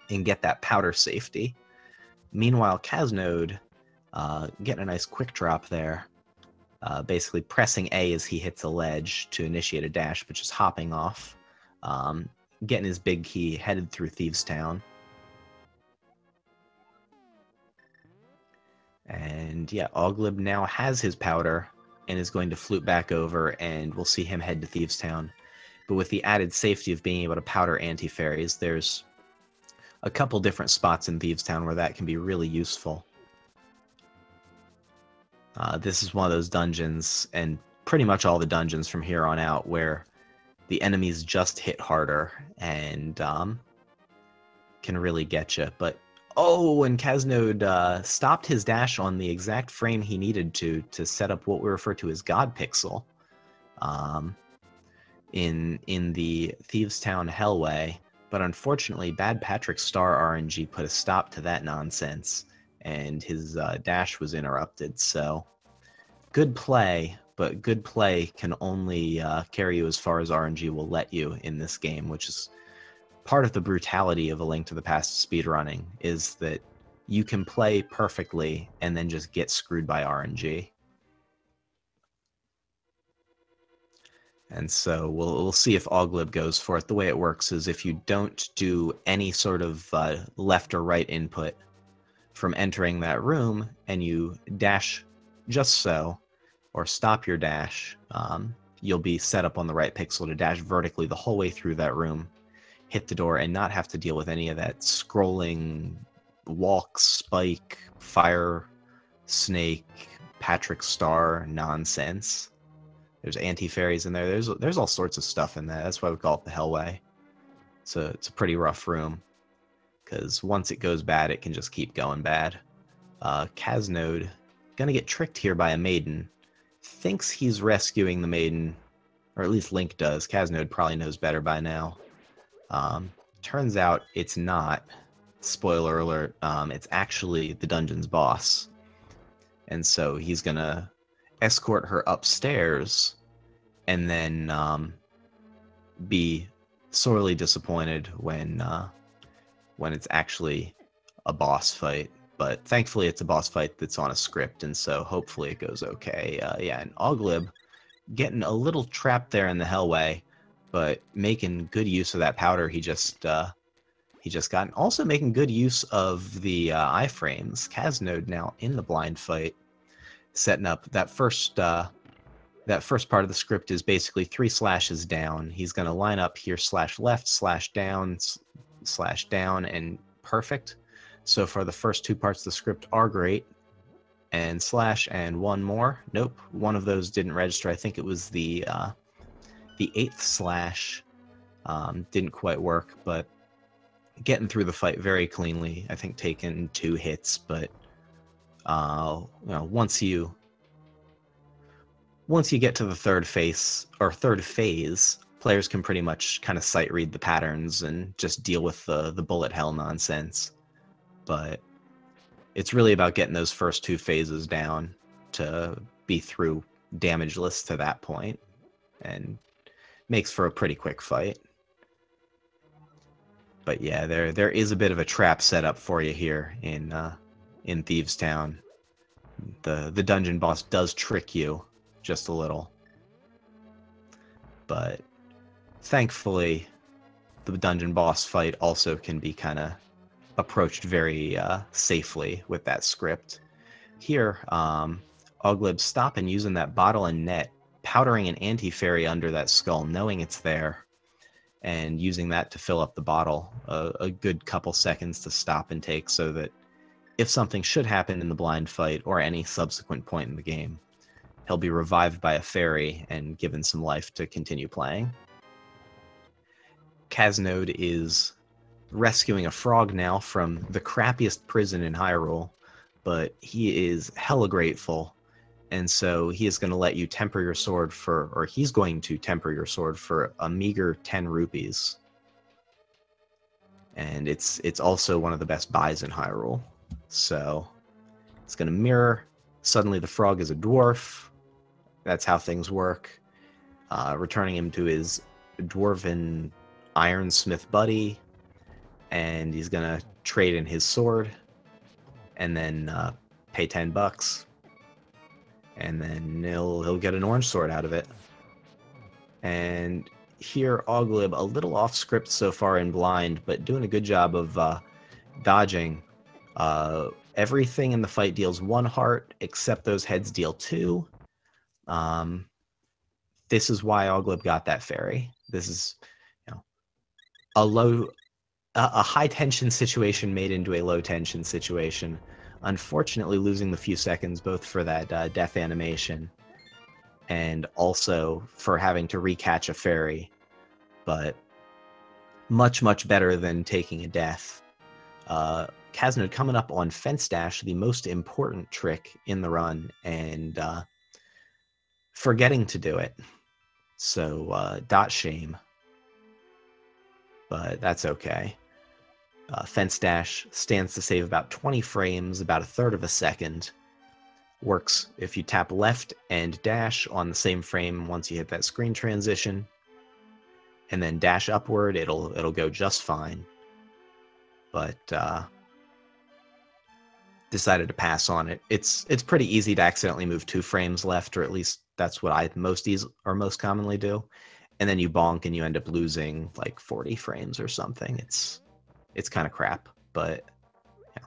and get that powder safety. Meanwhile, caznode getting a nice quick drop there, basically pressing A as he hits a ledge to initiate a dash, but just hopping off, getting his big key, headed through Thieves Town. And yeah, Aweglib now has his powder and is going to flute back over, and we'll see him head to Thieves Town. But with the added safety of being able to powder anti-fairies, there's a couple different spots in Thieves Town where that can be really useful. This is one of those dungeons, and pretty much all the dungeons from here on out, where the enemies just hit harder and can really get you. But oh, and caznode stopped his dash on the exact frame he needed to set up what we refer to as God Pixel in the Thieves Town Hellway. But unfortunately, Bad Patrick's Star RNG put a stop to that nonsense, and his dash was interrupted. So good play, but good play can only carry you as far as RNG will let you in this game, which is part of the brutality of A Link to the Past speedrunning, is that you can play perfectly and then just get screwed by RNG. And so we'll see if Aweglib goes for it. The way it works is if you don't do any sort of left or right input from entering that room, and you dash just so, or stop your dash, you'll be set up on the right pixel to dash vertically the whole way through that room, hit the door, and not have to deal with any of that scrolling walk, spike, fire, snake, Patrick Star nonsense. There's anti-fairies in there. There's all sorts of stuff in there. That's why we call it the Hellway. So it's a pretty rough room, because once it goes bad, it can just keep going bad. Caznode, gonna get tricked here by a maiden. Thinks he's rescuing the maiden, or at least Link does. Caznode probably knows better by now. Turns out it's not. Spoiler alert, it's actually the dungeon's boss. And so he's gonna escort her upstairs, and then be sorely disappointed when it's actually a boss fight. But thankfully it's a boss fight that's on a script, and so hopefully it goes okay. Yeah, and Aweglib getting a little trapped there in the Hellway, but making good use of that powder he just got, and also making good use of the iframes. Caznode now in the blind fight, setting up that first part of the script is basically 3 slashes down. He's going to line up here, slash left, slash down, and perfect. So far the first 2 parts of the script are great. And slash and one more. Nope, one of those didn't register. I think it was the 8th slash. Didn't quite work, but getting through the fight very cleanly. I think taking 2 hits, but once you get to the third phase, players can pretty much kind of sight read the patterns and just deal with the bullet hell nonsense. But it's really about getting those first 2 phases down to be through damageless to that point, and makes for a pretty quick fight. But yeah, there is a bit of a trap set up for you here in Thieves Town. The dungeon boss does trick you just a little, but thankfully the dungeon boss fight also can be kind of approached very safely with that script. Here, Aweglib stopping using that bottle and net, powdering an anti-fairy under that skull, knowing it's there, and using that to fill up the bottle a good couple seconds to stop and take, so that if something should happen in the blind fight or any subsequent point in the game, he'll be revived by a fairy and given some life to continue playing. Caznode is rescuing a frog now from the crappiest prison in Hyrule, but he is hella grateful, and so he is going to let you temper your sword for a meager 10 rupees. And it's also one of the best buys in Hyrule. So it's going to mirror. Suddenly the frog is a dwarf. That's how things work. Returning him to his dwarven ironsmith buddy, and he's going to trade in his sword, and then pay 10 bucks, and then he'll get an orange sword out of it. And here Aweglib, a little off script so far in blind, but doing a good job of dodging. Everything in the fight deals 1 heart, except those heads deal 2. This is why Aweglib got that fairy. This is, a high tension situation made into a low tension situation. Unfortunately, losing the few seconds both for that death animation and also for having to recatch a fairy, but much better than taking a death. Caznode coming up on Fence Dash, the most important trick in the run, and forgetting to do it. So, dot shame. But that's okay. Fence Dash stands to save about 20 frames, about 1/3 of a second. Works if you tap left and dash on the same frame once you hit that screen transition, and then dash upward, it'll go just fine. But decided to pass on it. It's pretty easy to accidentally move 2 frames left, or at least That's what I most commonly do. And then you bonk and you end up losing like 40 frames or something. It's kind of crap, but yeah,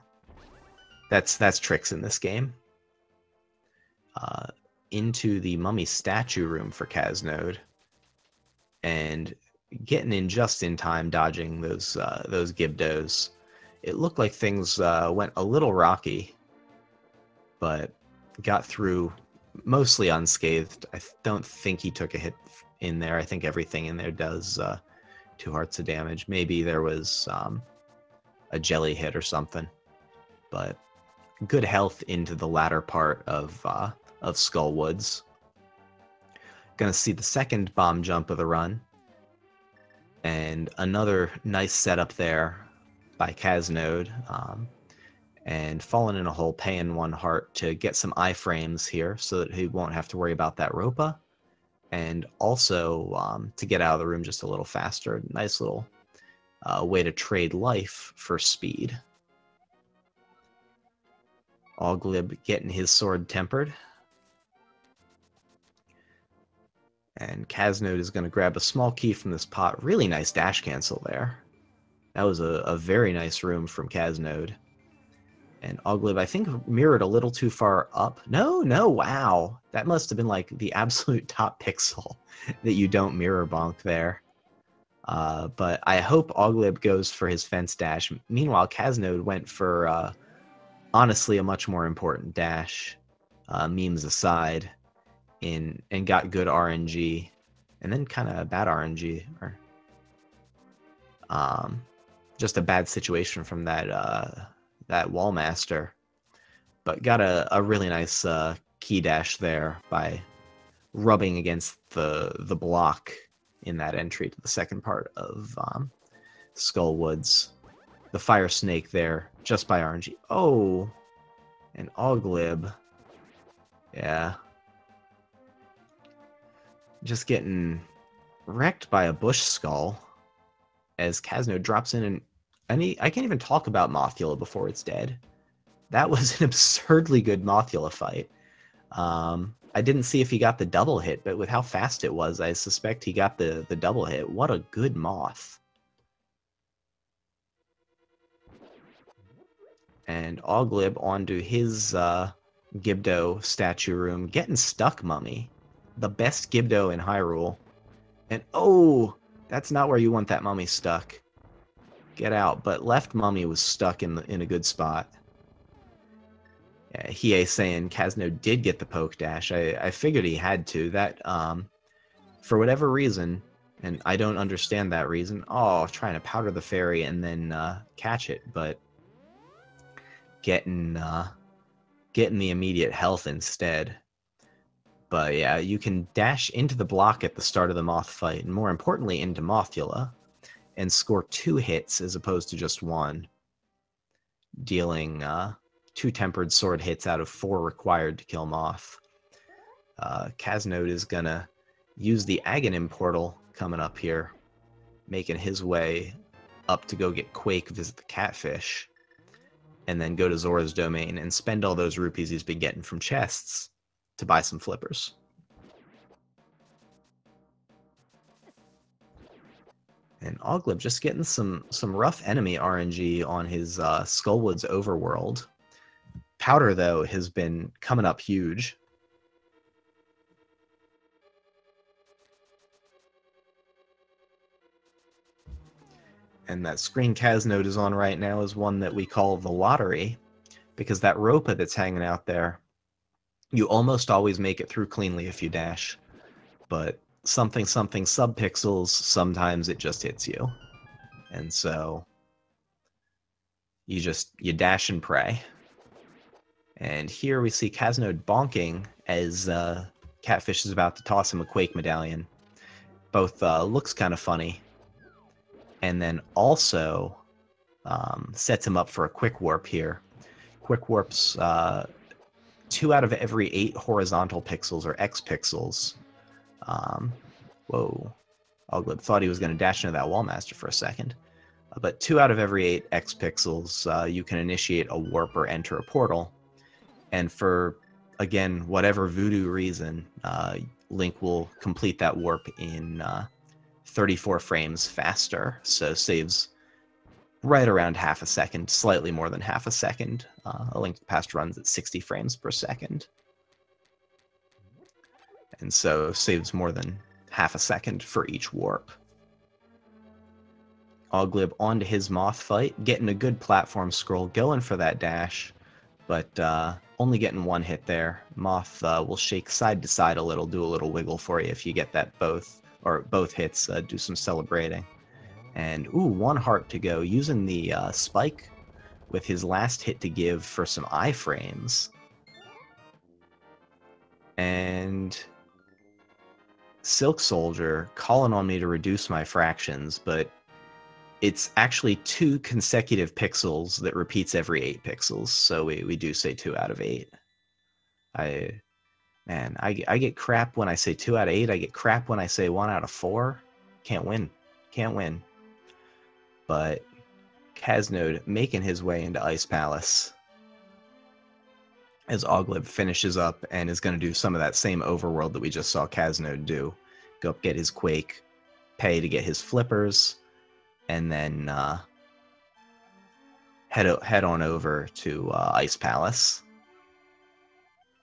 that's tricks in this game. Into the mummy statue room for caznode, and getting in just in time, dodging those Gibdos. It looked like things went a little rocky, but got through mostly unscathed. I don't think he took a hit in there. I think everything in there does 2 hearts of damage. Maybe there was a jelly hit or something, but good health into the latter part of Skullwoods. Gonna see the second bomb jump of the run, and another nice setup there by caznode, and falling in a hole, paying 1 heart to get some iframes here so that he won't have to worry about that Ropa, and also to get out of the room just a little faster. Nice little way to trade life for speed. Aweglib getting his sword tempered. And caznode is going to grab a small key from this pot. Really nice dash cancel there. That was a very nice room from caznode. And Aweglib, I think, mirrored a little too far up. No, wow. That must have been like the absolute top pixel that you don't mirror bonk there. But I hope Aweglib goes for his fence dash. Meanwhile, caznode went for, honestly, a much more important dash, memes aside. And got good RNG, and then kind of bad RNG, or just a bad situation from that wall master, but got a really nice key dash there by rubbing against the block in that entry to the second part of Skullwoods. The fire snake there just by RNG. Oh, and Aweglib, yeah. Just getting wrecked by a bush skull as caznode drops in, and I can't even talk about Mothula before it's dead. That was an absurdly good Mothula fight. I didn't see if he got the double hit, but with how fast it was, I suspect he got the double hit. What a good moth. And Aweglib onto his Gibdo statue room, getting stuck, mummy. The best Gibdo in Hyrule. And oh, that's not where you want that mummy stuck. Get out. But left mummy was stuck in a good spot. Yeah, Hiei saying caznode did get the poke dash. I figured he had to. That for whatever reason, and I don't understand that reason. Oh, trying to powder the fairy and then catch it, but getting the immediate health instead. But yeah, you can dash into the block at the start of the moth fight, and more importantly, into Mothula, and score 2 hits as opposed to just 1, dealing 2 tempered sword hits out of 4 required to kill Moth. Caznode is gonna use the Aghanim portal coming up here, making his way up to go get Quake, visit the catfish, and then go to Zora's domain and spend all those rupees he's been getting from chests to buy some flippers. And Aweglib just getting some rough enemy RNG on his Skullwoods overworld. Powder, though, has been coming up huge. And that screen caznode is on right now is one that we call the lottery, because that Ropa that's hanging out there, you almost always make it through cleanly if you dash, but something subpixels, sometimes it just hits you. And so you dash and pray. And here we see caznode bonking as Catfish is about to toss him a Quake medallion. Both looks kind of funny, and then also sets him up for a quick warp here. Quick warps 2 out of every 8 horizontal pixels, or X pixels. Whoa. Aweglib thought he was going to dash into that Wallmaster for a second. But 2 out of every 8 X pixels, you can initiate a warp or enter a portal. And for again, whatever voodoo reason, Link will complete that warp in 34 frames faster, so saves right around half a second, slightly more than half a second. A Link to the Past runs at 60 frames per second. And so saves more than half a second for each warp. Aweglib onto his Moth fight, getting a good platform scroll, going for that dash, but only getting one hit there. Moth will shake side to side a little, do a little wiggle for you if you get that both hits, do some celebrating. And ooh, one heart to go, using the spike with his last hit to give for some iframes. And Silk Soldier calling on me to reduce my fractions, but it's actually 2 consecutive pixels that repeats every 8 pixels, so we do say 2 out of 8. I get crap when I say 2 out of 8, I get crap when I say 1 out of 4. Can't win. Can't win. But Caznode making his way into Ice Palace as Aweglib finishes up and is going to do some of that same overworld that we just saw Caznode do. Go up, get his Quake, pay to get his flippers, and then head on over to Ice Palace.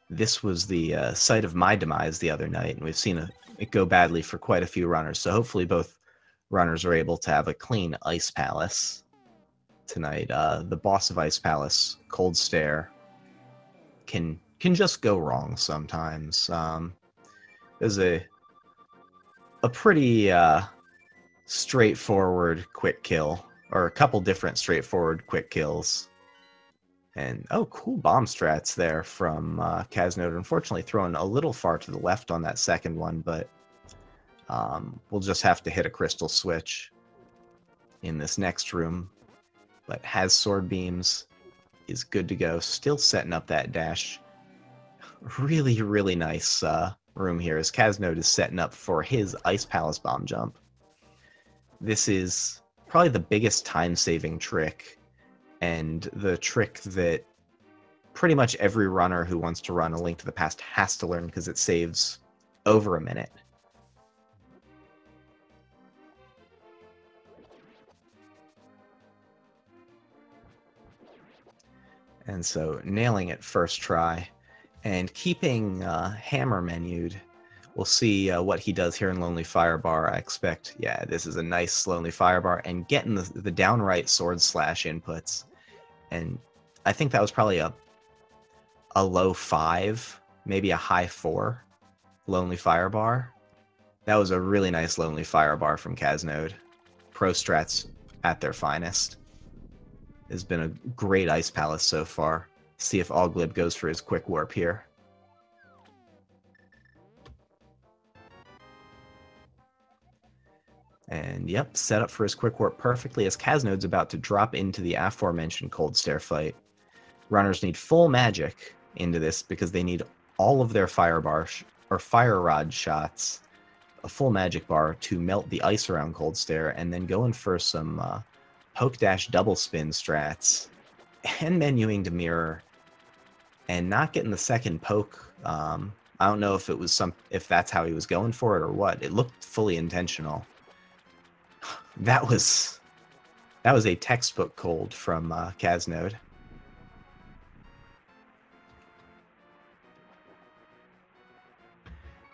This was the site of my demise the other night, and we've seen it go badly for quite a few runners, so hopefully both runners are able to have a clean Ice Palace tonight. The boss of Ice Palace, Cold Stare, can just go wrong sometimes. There's a pretty straightforward quick kill, or a couple different straightforward quick kills. And oh, cool bomb strats there from Caznode. Unfortunately thrown a little far to the left on that second one, but we'll just have to hit a crystal switch in this next room. But has sword beams, is good to go. Still setting up that dash. Really, really nice room here as Caznode is setting up for his Ice Palace bomb jump. This is probably the biggest time-saving trick, and the trick that pretty much every runner who wants to run A Link to the Past has to learn because it saves over a minute. And so nailing it first try, and keeping Hammer menued. We'll see what he does here in Lonely Firebar. I expect, yeah, this is a nice Lonely Firebar, and getting the downright sword slash inputs. And I think that was probably a low 5, maybe a high 4 Lonely Firebar. That was a really nice Lonely Firebar from Caznode. Pro strats at their finest. Has been a great Ice Palace so far. See if Aweglib goes for his quick warp here. And yep, set up for his quick warp perfectly as Caznode's about to drop into the aforementioned Cold Stare fight. Runners need full magic into this because they need all of their fire rod shots, a full magic bar to melt the ice around Cold Stare, and then going for some poke dash double spin strats and menuing to mirror and not getting the second poke. I don't know if it was if that's how he was going for it or what. It looked fully intentional. That was a textbook cold from Caznode.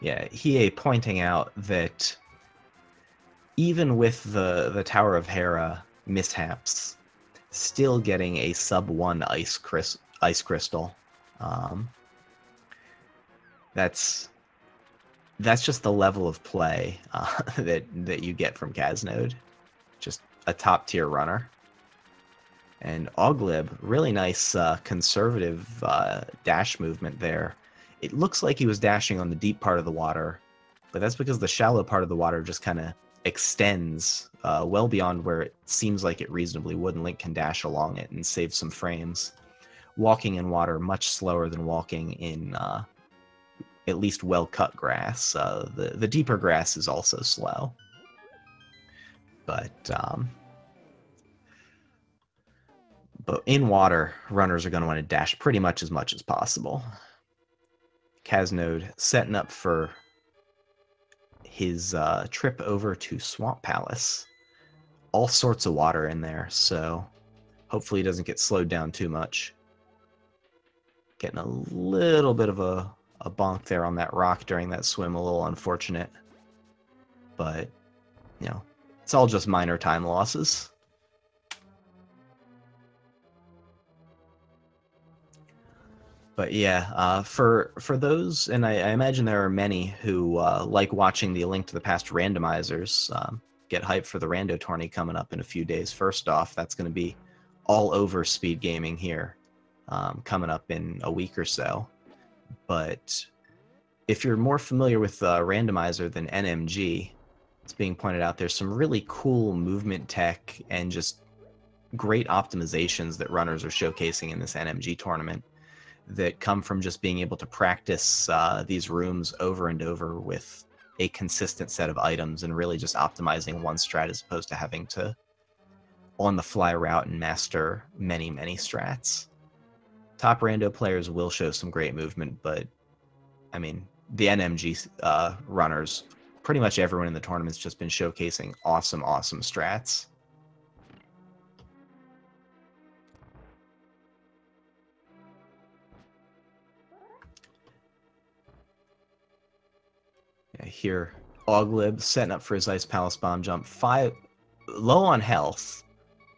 Yeah, Hiei pointing out that even with the Tower of Hera mishaps, still getting a sub-1 ice crystal. That's just the level of play that you get from Caznode. Just a top-tier runner. And Aweglib, really nice conservative dash movement there. It looks like he was dashing on the deep part of the water, but that's because the shallow part of the water just kind of extends well beyond where it seems like it reasonably would, and Link can dash along it and save some frames. Walking in water much slower than walking in at least well-cut grass. The deeper grass is also slow. But in water, runners are going to want to dash pretty much as possible. caznode setting up for his trip over to Swamp Palace. All sorts of water in there, so hopefully he doesn't get slowed down too much. Getting a little bit of a bonk there on that rock during that swim, a little unfortunate. But, you know, it's all just minor time losses. But yeah, for those, and I imagine there are many who like watching the Link to the Past randomizers, get hyped for the Rando tourney coming up in a few days. First off, that's going to be all over speed gaming here, coming up in a week or so. But if you're more familiar with randomizer than NMG, it's being pointed out there's some really cool movement tech and just great optimizations that runners are showcasing in this NMG tournament that come from just being able to practice these rooms over and over with a consistent set of items and really just optimizing one strat as opposed to having to on the fly route and master many strats. Top rando players will show some great movement, but I mean the NMG runners, pretty much everyone in the tournament's just been showcasing awesome strats. Here, Aweglib setting up for his Ice Palace bomb jump. Low on health.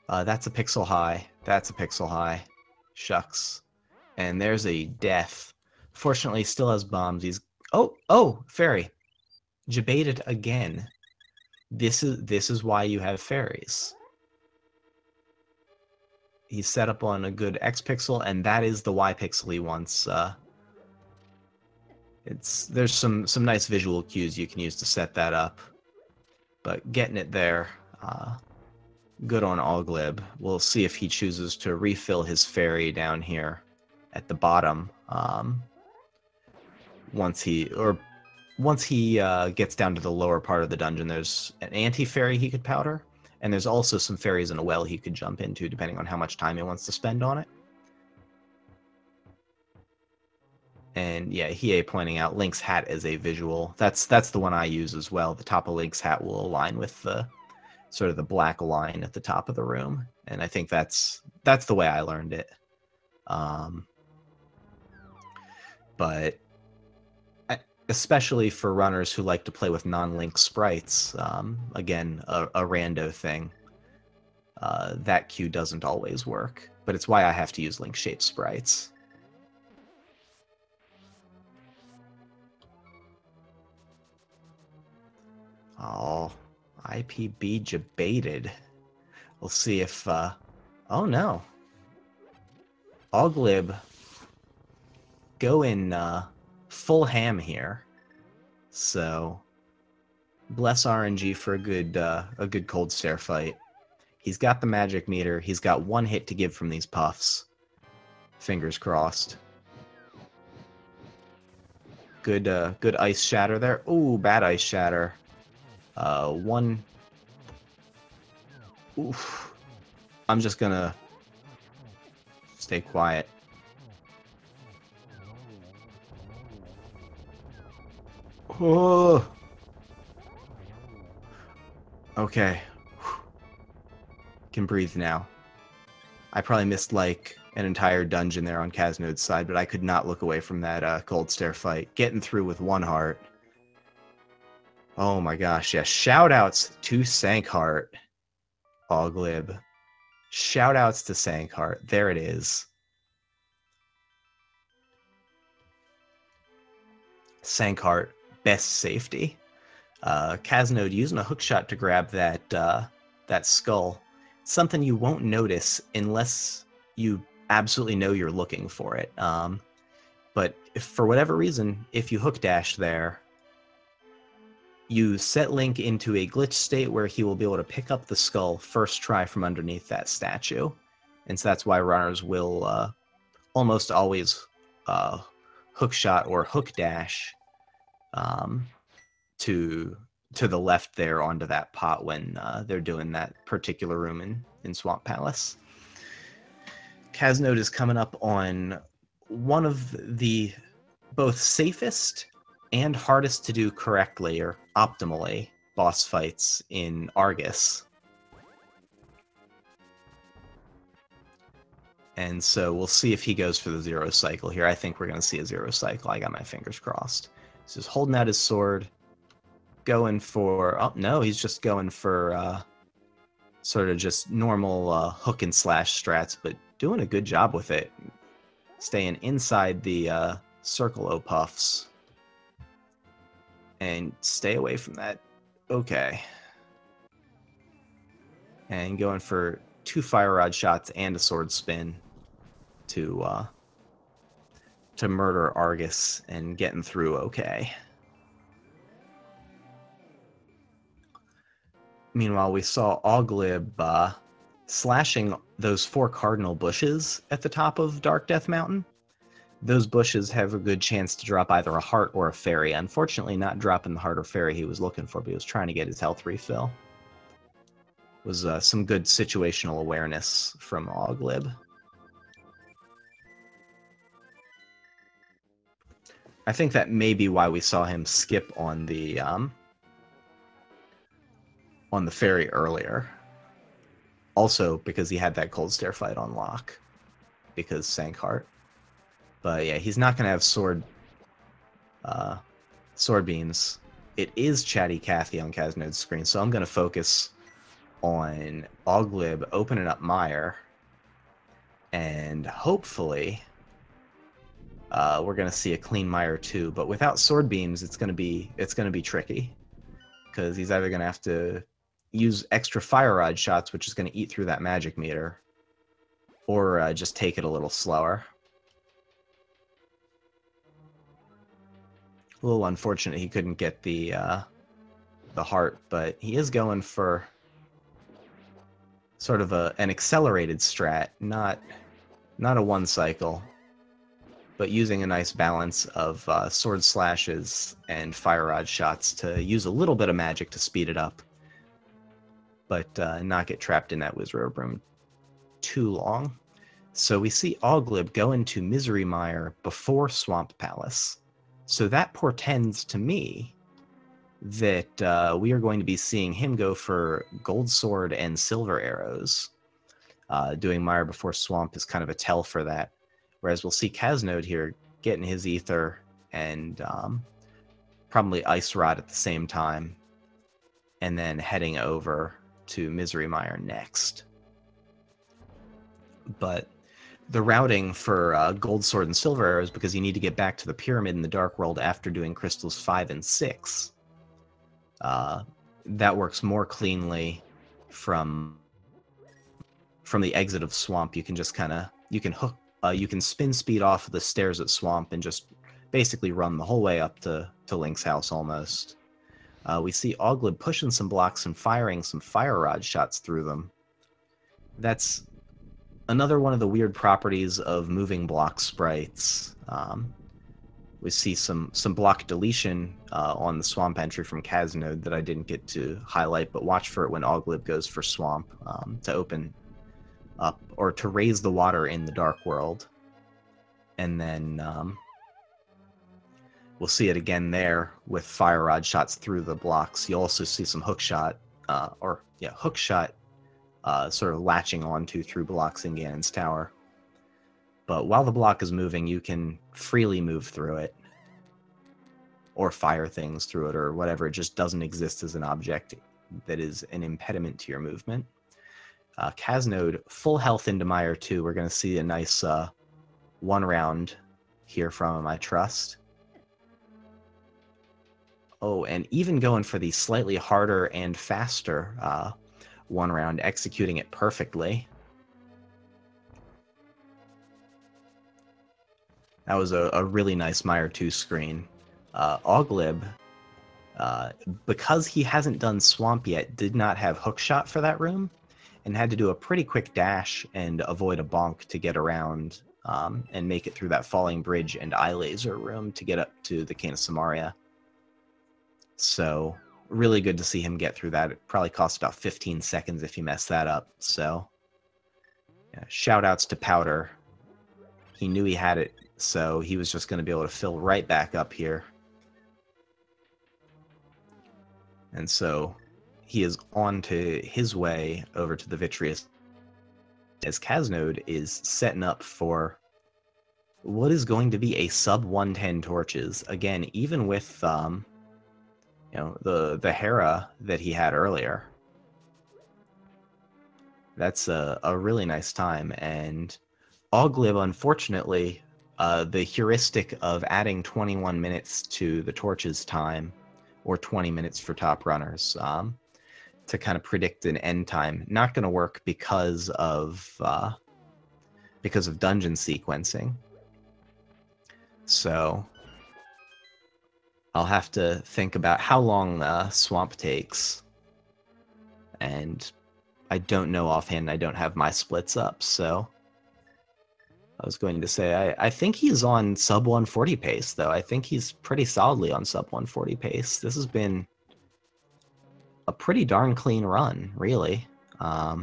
That's a pixel high. That's a pixel high. Shucks. And there's a death. Fortunately, he still has bombs. He's fairy. Jebaited again. This is why you have fairies. He's set up on a good X pixel, and that is the Y pixel he wants. There's some nice visual cues you can use to set that up, but getting it there, good on Aweglib. We'll see if he chooses to refill his fairy down here at the bottom. Once he gets down to the lower part of the dungeon, there's an anti-fairy he could powder, and there's also some fairies in a well he could jump into depending on how much time he wants to spend on it. And yeah, Hiei pointing out Link's hat as a visual. That's the one I use as well. The top of Link's hat will align with the sort of the black line at the top of the room, and I think that's the way I learned it. But especially for runners who like to play with non-Link sprites, again, a rando thing, that cue doesn't always work. But it's why I have to use Link-shaped sprites. Oh, IPB jebaited. We'll see if, oh no. Aweglib going full ham here. So, bless RNG for a good cold stare fight. He's got the magic meter. He's got one hit to give from these puffs. Fingers crossed. Good ice shatter there. Ooh, bad ice shatter. One. Oof. I'm just gonna stay quiet. Oh. Okay. Can breathe now. I probably missed like an entire dungeon there on Caznode's side, but I could not look away from that cold stare fight. Getting through with one heart. Oh my gosh, yeah. Shoutouts to Sankheart, Aweglib. Shoutouts to Sankheart. There it is. Sankheart, best safety. Caznode using a hookshot to grab that skull. It's something you won't notice unless you absolutely know you're looking for it. But if for whatever reason, if you hook dash there, you set Link into a glitch state where he will be able to pick up the skull first try from underneath that statue. And so that's why runners will almost always hookshot or hook dash to the left there onto that pot when they're doing that particular room in Swamp Palace. Caznode is coming up on one of the both safest and hardest to do correctly or optimally boss fights in Argus. And so we'll see if he goes for the zero cycle here. I think we're going to see a zero cycle. I got my fingers crossed. So he's holding out his sword, going for... Oh, no, he's just going for sort of just normal hook and slash strats, but doing a good job with it. Staying inside the circle O-puffs. And stay away from that. Okay. And going for 2 fire rod shots and a sword spin to murder Argus and getting through okay. Meanwhile, we saw Aweglib slashing those 4 cardinal bushes at the top of Dark Death Mountain. Those bushes have a good chance to drop either a heart or a fairy. Unfortunately, not dropping the heart or fairy he was looking for, but he was trying to get his health refill. It was some good situational awareness from Aweglib. I think that may be why we saw him skip on the fairy earlier. Also, because he had that cold stare fight on lock. Because Sankheart. But yeah, he's not going to have sword beams. It is Chatty Cathy on Caznode's screen, so I'm going to focus on Aweglib opening up Mire. And hopefully we're going to see a clean Mire too. But without sword beams, it's going to be tricky. Because he's either going to have to use extra fire rod shots, which is going to eat through that magic meter, or just take it a little slower. A little unfortunate he couldn't get the heart, but he is going for sort of an accelerated strat, not a one cycle, but using a nice balance of sword slashes and fire rod shots to use a little bit of magic to speed it up, but not get trapped in that Wizrobe room too long. So we see Aweglib go into Misery Mire before Swamp Palace. So that portends to me that we are going to be seeing him go for Gold Sword and Silver Arrows. Doing Mire before Swamp is kind of a tell for that. Whereas we'll see Caznode here getting his Ether and probably Ice Rod at the same time. And then heading over to Misery Mire next. But the routing for Gold Sword and Silver Arrows, because you need to get back to the Pyramid in the Dark World after doing Crystals 5 and 6. That works more cleanly from the exit of Swamp. You can just kind of, you can spin speed off of the stairs at Swamp and just basically run the whole way up to Link's house almost. We see Aweglib pushing some blocks and firing some fire rod shots through them. That's another one of the weird properties of moving block sprites. We see some block deletion on the Swamp entry from Caznode that I didn't get to highlight, but watch for it when Aweglib goes for Swamp to open up, or to raise the water in the Dark World. And then we'll see it again there with fire rod shots through the blocks. You'll also see some hook shot, hook shot sort of latching onto through blocks in Ganon's Tower. But while the block is moving, you can freely move through it, or fire things through it, or whatever. It just doesn't exist as an object that is an impediment to your movement. Caznode, full health into Mire 2. We're going to see a nice one round here from him, I trust. Oh, and even going for the slightly harder and faster one round, executing it perfectly. That was a really nice Mire 2 screen. Aweglib, because he hasn't done Swamp yet, did not have hookshot for that room, and had to do a pretty quick dash and avoid a bonk to get around and make it through that Falling Bridge and Eye Laser room to get up to the Cane of Samaria. So really good to see him get through that. It probably cost about 15 seconds if he messed that up. So yeah, shout outs to Powder. He knew he had it, so he was just going to be able to fill right back up here. And so he is on to his way over to the Vitreous, as caznode is setting up for what is going to be a sub 110 torches. Again, even with the Hera that he had earlier. That's a really nice time. And Aweglib, unfortunately, the heuristic of adding 21 minutes to the torches time, or 20 minutes for top runners, to kind of predict an end time, not going to work because of dungeon sequencing. So I'll have to think about how long Swamp takes, and I don't know offhand. I don't have my splits up, so I was going to say I think he's on sub 140 pace, though. I think he's pretty solidly on sub 140 pace. This has been a pretty darn clean run, really. I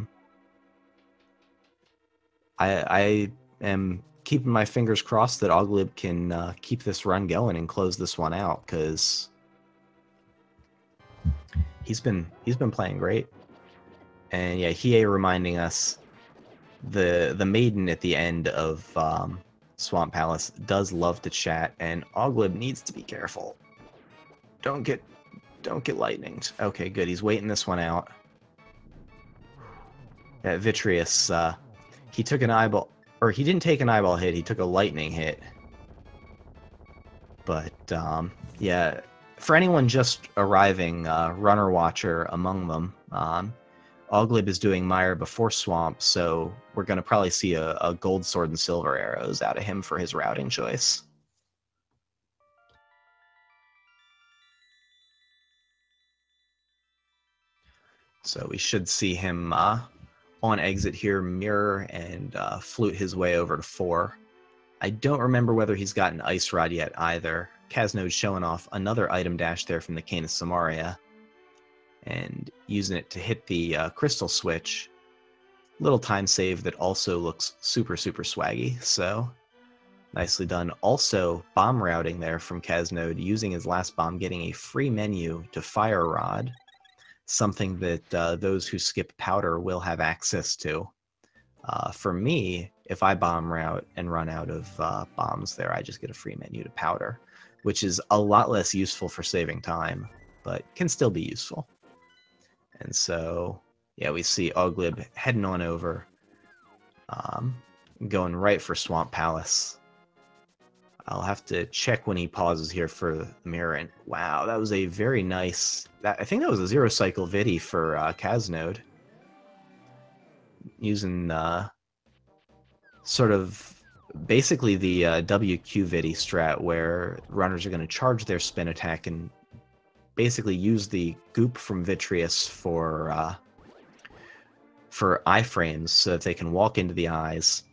am keeping my fingers crossed that Aweglib can keep this run going and close this one out, because he's been playing great. And yeah, Hiei reminding us the maiden at the end of Swamp Palace does love to chat, and Aweglib needs to be careful. Don't get lightninged. Okay, good. He's waiting this one out. Yeah, Vitreous, he took an eyeball, or he didn't take an eyeball hit, he took a lightning hit. But yeah, for anyone just arriving, runner watcher among them, Aweglib is doing Mire before Swamp, so we're going to probably see a gold sword and silver arrows out of him for his routing choice. So we should see him on exit here, mirror and flute his way over to 4. I don't remember whether he's gotten Ice Rod yet either. Caznode showing off another item dash there from the Cane of Samaria, and using it to hit the crystal switch. Little time save that also looks super, super swaggy, so nicely done. Also, bomb routing there from Caznode, using his last bomb, getting a free menu to Fire Rod, something that those who skip powder will have access to. For me, if I bomb route and run out of bombs there, I just get a free menu to powder, which is a lot less useful for saving time, but can still be useful. And so, yeah, we see Aweglib heading on over, going right for Swamp Palace. I'll have to check when he pauses here for the mirror. And wow, that was a very nice... I think that was a 0 cycle viddy for Caznode. Using sort of basically the WQ viddy strat, where runners are going to charge their spin attack and basically use the goop from Vitreous for iframes, so that they can walk into the eyes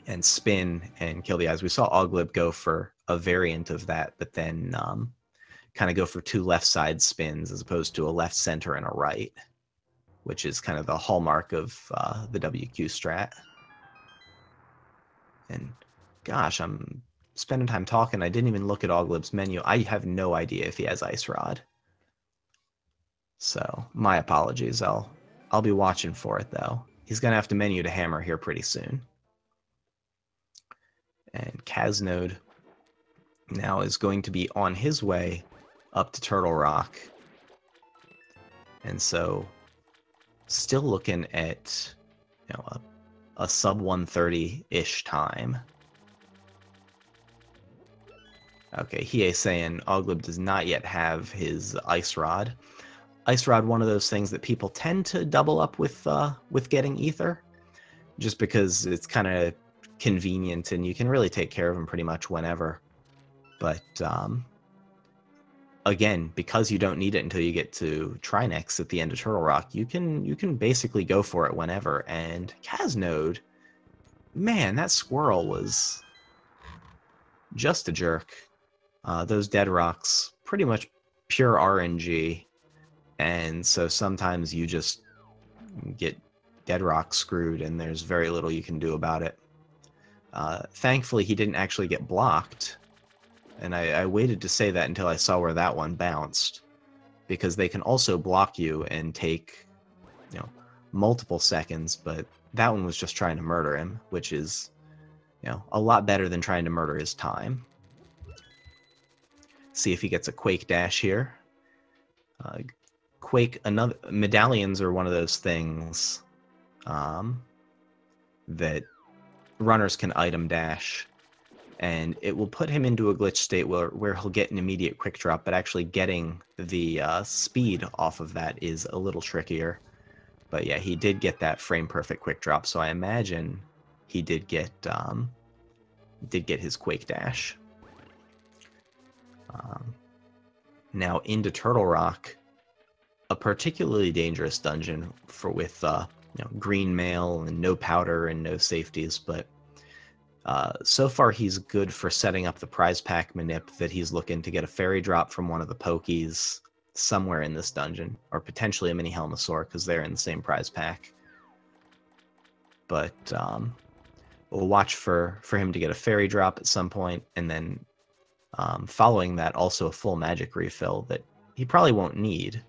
and spin and kill the eyes. We saw Aweglib go for a variant of that, but then kind of go for 2 left side spins as opposed to a left, center, and a right, which is kind of the hallmark of the WQ strat. And gosh, I'm spending time talking. I didn't even look at Aweglib's menu. I have no idea if he has Ice Rod. So my apologies. I'll be watching for it, though. He's going to have to menu to hammer here pretty soon. And Caznode now is going to be on his way up to Turtle Rock. And so still looking at, you know, a sub 130-ish time. Okay, Hiei saying Aweglib does not yet have his Ice Rod. Ice Rod, one of those things that people tend to double up with getting Ether, just because it's kind of convenient and you can really take care of them pretty much whenever. But again, because you don't need it until you get to Trinex at the end of Turtle Rock, you can basically go for it whenever. And Caznode, man, that squirrel was just a jerk. Those dead rocks, pretty much pure RNG, and so sometimes you just get dead rock screwed and there's very little you can do about it. Thankfully, he didn't actually get blocked, and I waited to say that until I saw where that one bounced, because they can also block you and take, multiple seconds, but that one was just trying to murder him, which is, a lot better than trying to murder his time. See if he gets a Quake Dash here. Medallions are one of those things that runners can item dash, and it will put him into a glitch state where he'll get an immediate quick drop, but actually getting the speed off of that is a little trickier. But yeah, he did get that frame perfect quick drop, so I imagine he did get his Quake Dash. Now into Turtle Rock, a particularly dangerous dungeon with green mail and no powder and no safeties, but so far he's good for setting up the prize pack manip that he's looking to get a fairy drop from one of the pokies somewhere in this dungeon, or potentially a mini Helmosaur because they're in the same prize pack. But we'll watch for him to get a fairy drop at some point, and then following that, also a full magic refill that he probably won't need,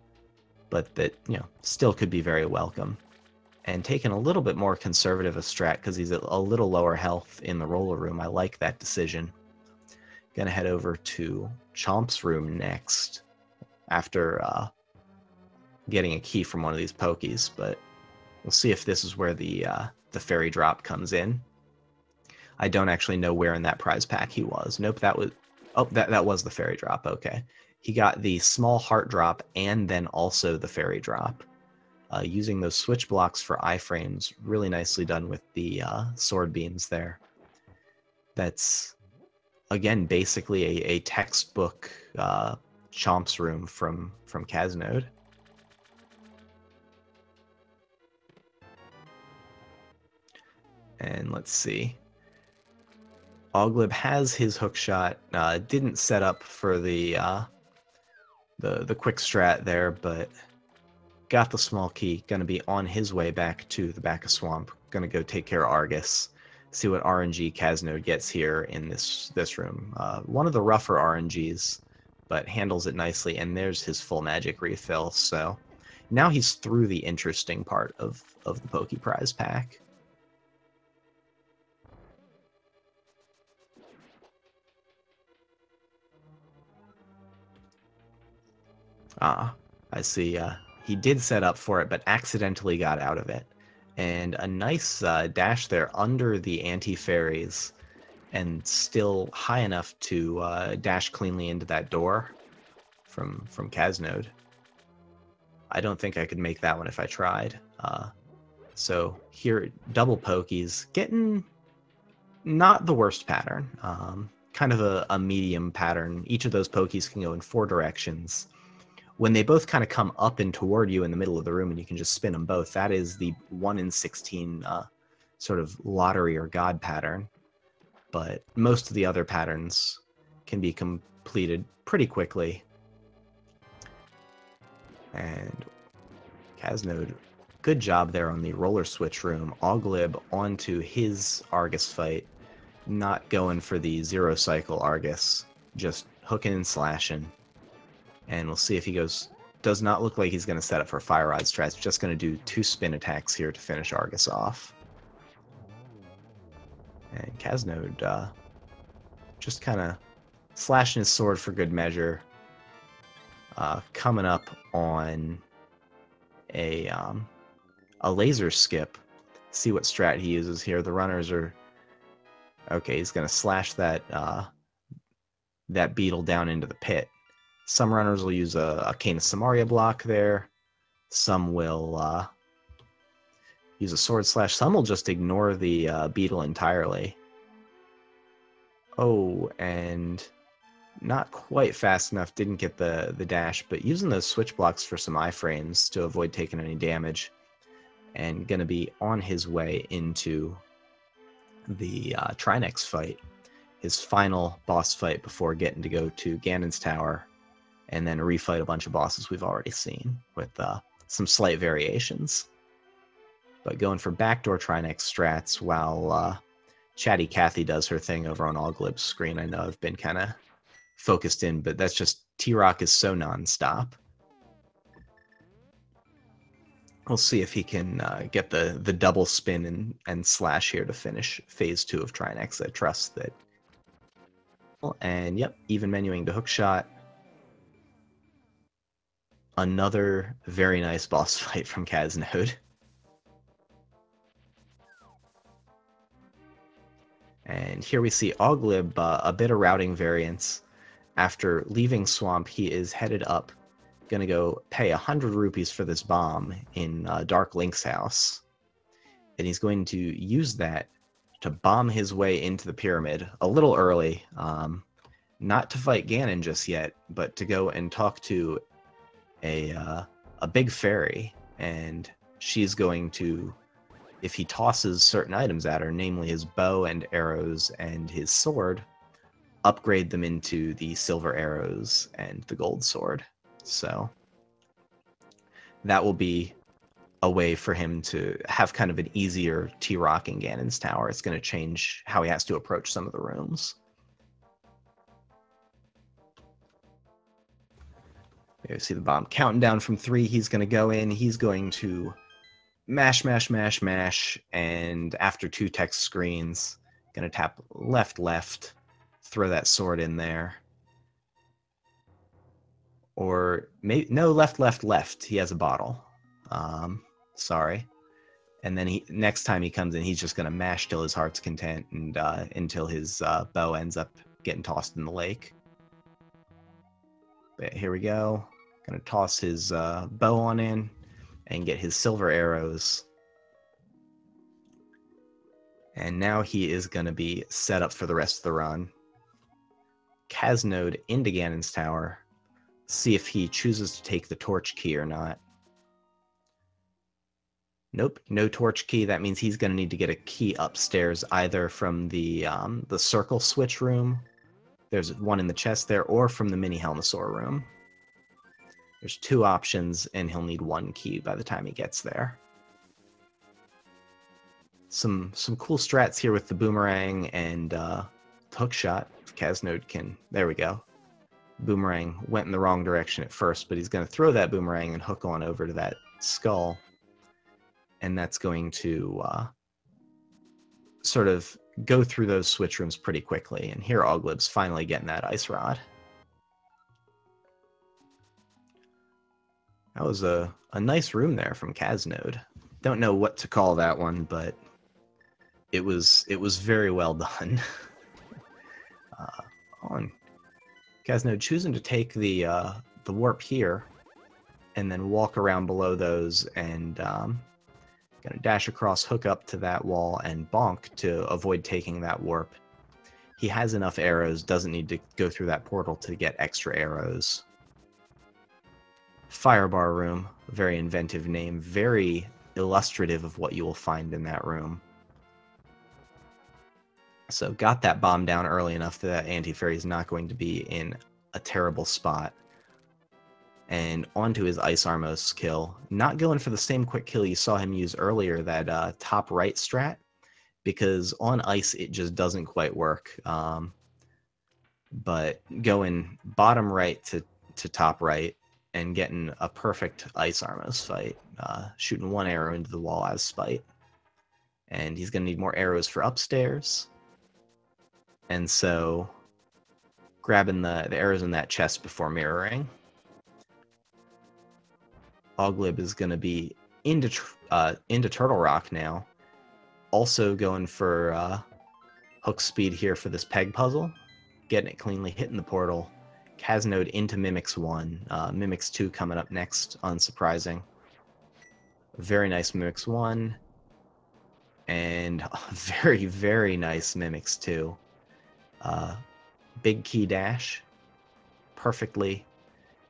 but that still could be very welcome. And taking a little bit more conservative a strat because he's a little lower health in the roller room. I like that decision. Gonna head over to Chomp's room next after getting a key from one of these pokies, but we'll see if this is where the fairy drop comes in. I don't actually know where in that prize pack he was. Nope, that was the fairy drop. Okay, he got the small heart drop and then also the fairy drop. Using those switch blocks for iframes, really nicely done with the sword beams there. That's, again, basically a textbook Chomp's room from Caznode. And let's see. Aweglib has his hook shot. Didn't set up for the quick strat there, but got the small key. Gonna be on his way back to the back of Swamp. Gonna go take care of Argus. See what RNG Caznode gets here in this room. One of the rougher RNGs, but handles it nicely. And there's his full magic refill. So now he's through the interesting part of the Poke Prize pack. I see. He did set up for it, but accidentally got out of it. And a nice dash there under the anti-fairies, and still high enough to dash cleanly into that door from Caznode. I don't think I could make that one if I tried. So here, double pokies, getting not the worst pattern. Kind of a medium pattern. Each of those pokies can go in 4 directions. When they both kind of come up and toward you in the middle of the room and you can just spin them both, that is the 1 in 16 sort of lottery or god pattern. But most of the other patterns can be completed pretty quickly. And Caznode, good job there on the roller switch room. Aweglib onto his Argus fight, not going for the 0 cycle Argus, just hooking and slashing. And we'll see if he goes. Does not look like he's going to set up for Fire Rod strats. Just going to do 2 spin attacks here to finish Argus off. And Caznode just kind of slashing his sword for good measure. Coming up on a laser skip. See what strat he uses here. The runners are... Okay, he's going to slash that, that beetle down into the pit. Some runners will use a Cane of Samaria block there. Some will use a sword slash. Some will just ignore the beetle entirely. Oh, and not quite fast enough. Didn't get the dash, but using those switch blocks for some iframes to avoid taking any damage. And going to be on his way into the Trinex fight. His final boss fight before getting to go to Ganon's Tower. And then refight a bunch of bosses we've already seen with some slight variations. But going for backdoor Trinex strats while Chatty Cathy does her thing over on Aweglib's screen. I know I've been kind of focused in, but that's just T-Rock is so nonstop. We'll see if he can get the double spin and slash here to finish phase 2 of Try and X. I trust that. And yep, even menuing to hookshot. Another very nice boss fight from caznode. And here we see Aweglib, a bit of routing variance. After leaving Swamp, he is headed up. Gonna go pay 100 rupees for this bomb in Dark Link's house. And he's going to use that to bomb his way into the pyramid a little early. Not to fight Ganon just yet, but to go and talk to a big fairy. And she's going to, if he tosses certain items at her, namely his bow and arrows and his sword, upgrade them into the silver arrows and the gold sword. So that will be a way for him to have kind of an easier T-Rock in Ganon's tower. It's going to change how he has to approach some of the rooms. You see the bomb counting down from 3. He's going to go in. He's going to mash, mash, mash, mash. And after 2 text screens, going to tap left, left, throw that sword in there. Or maybe no, left, left, left. He has a bottle. Sorry. And then next time he comes in, he's just going to mash till his heart's content and until his bow ends up getting tossed in the lake. But here we go. Going to toss his bow on in and get his silver arrows. And now he is going to be set up for the rest of the run. Caznode into Ganon's tower. See if he chooses to take the torch key or not. Nope, no torch key. That means he's going to need to get a key upstairs, either from the circle switch room. There's one in the chest there, or from the mini Helmasaur room. There's 2 options, and he'll need 1 key by the time he gets there. Some cool strats here with the boomerang and hook shot. If caznode can, there we go. Boomerang went in the wrong direction at first, but he's going to throw that boomerang and hook on over to that skull. And that's going to sort of go through those switch rooms pretty quickly. And here Aweglib's finally getting that ice rod. That was a nice room there from caznode. Don't know what to call that one, but it was very well done. On caznode choosing to take the warp here, and then walk around below those, and gonna dash across, hook up to that wall, and bonk to avoid taking that warp. He has enough arrows, doesn't need to go through that portal to get extra arrows. Firebar room, very inventive name, very illustrative of what you will find in that room. So got that bomb down early enough that Anti-Fairy is not going to be in a terrible spot. And onto his Ice Armos kill. Not going for the same quick kill you saw him use earlier, that top right strat, because on ice it just doesn't quite work. But going bottom right to top right and getting a perfect Ice Armos fight, shooting 1 arrow into the wall as spite. And he's going to need more arrows for upstairs. And so grabbing the arrows in that chest before mirroring. Aweglib is going to be into Turtle Rock now. Also going for hook speed here for this peg puzzle. Getting it cleanly, hitting the portal. Caznode into Mimics 1. Mimics 2 coming up next, unsurprising. Very nice Mimics 1. And very, very nice Mimics 2. Big key dash. Perfectly.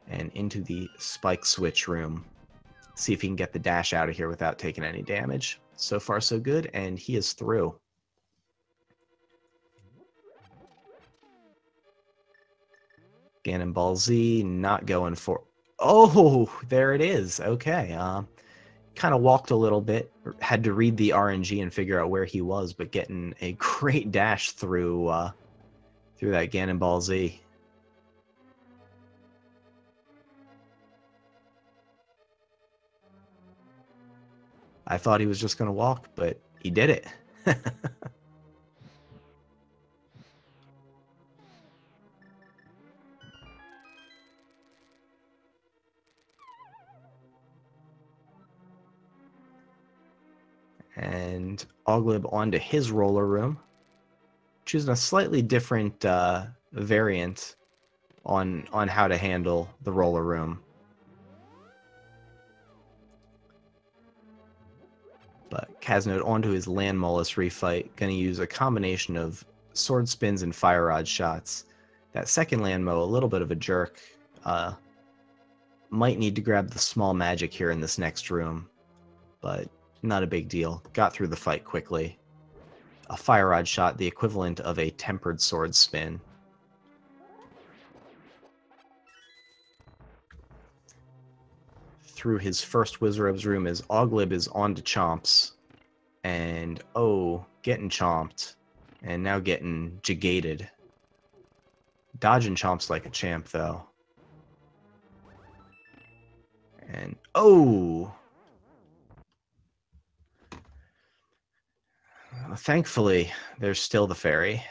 And into the spike switch room. See if he can get the dash out of here without taking any damage. So far, so good, and he is through. Cannonball Z, not going for... Oh, there it is. Okay. kind of walked a little bit, had to read the RNG and figure out where he was, but getting a great dash through that Ganon Ball Z. I thought he was just going to walk, but he did it. And Aweglib onto his roller room, choosing a slightly different variant on how to handle the roller room. But caznode onto his Land Mollusk refight, going to use a combination of sword spins and fire rod shots. That second Landmo, a little bit of a jerk. Might need to grab the small magic here in this next room, but not a big deal. Got through the fight quickly. A fire rod shot, the equivalent of a tempered sword spin. Through his first Wizard's room as Aweglib is on to Chomps. And, oh, getting chomped. And now getting jigated. Dodging Chomps like a champ, though. And, oh! Thankfully, there's still the fairy.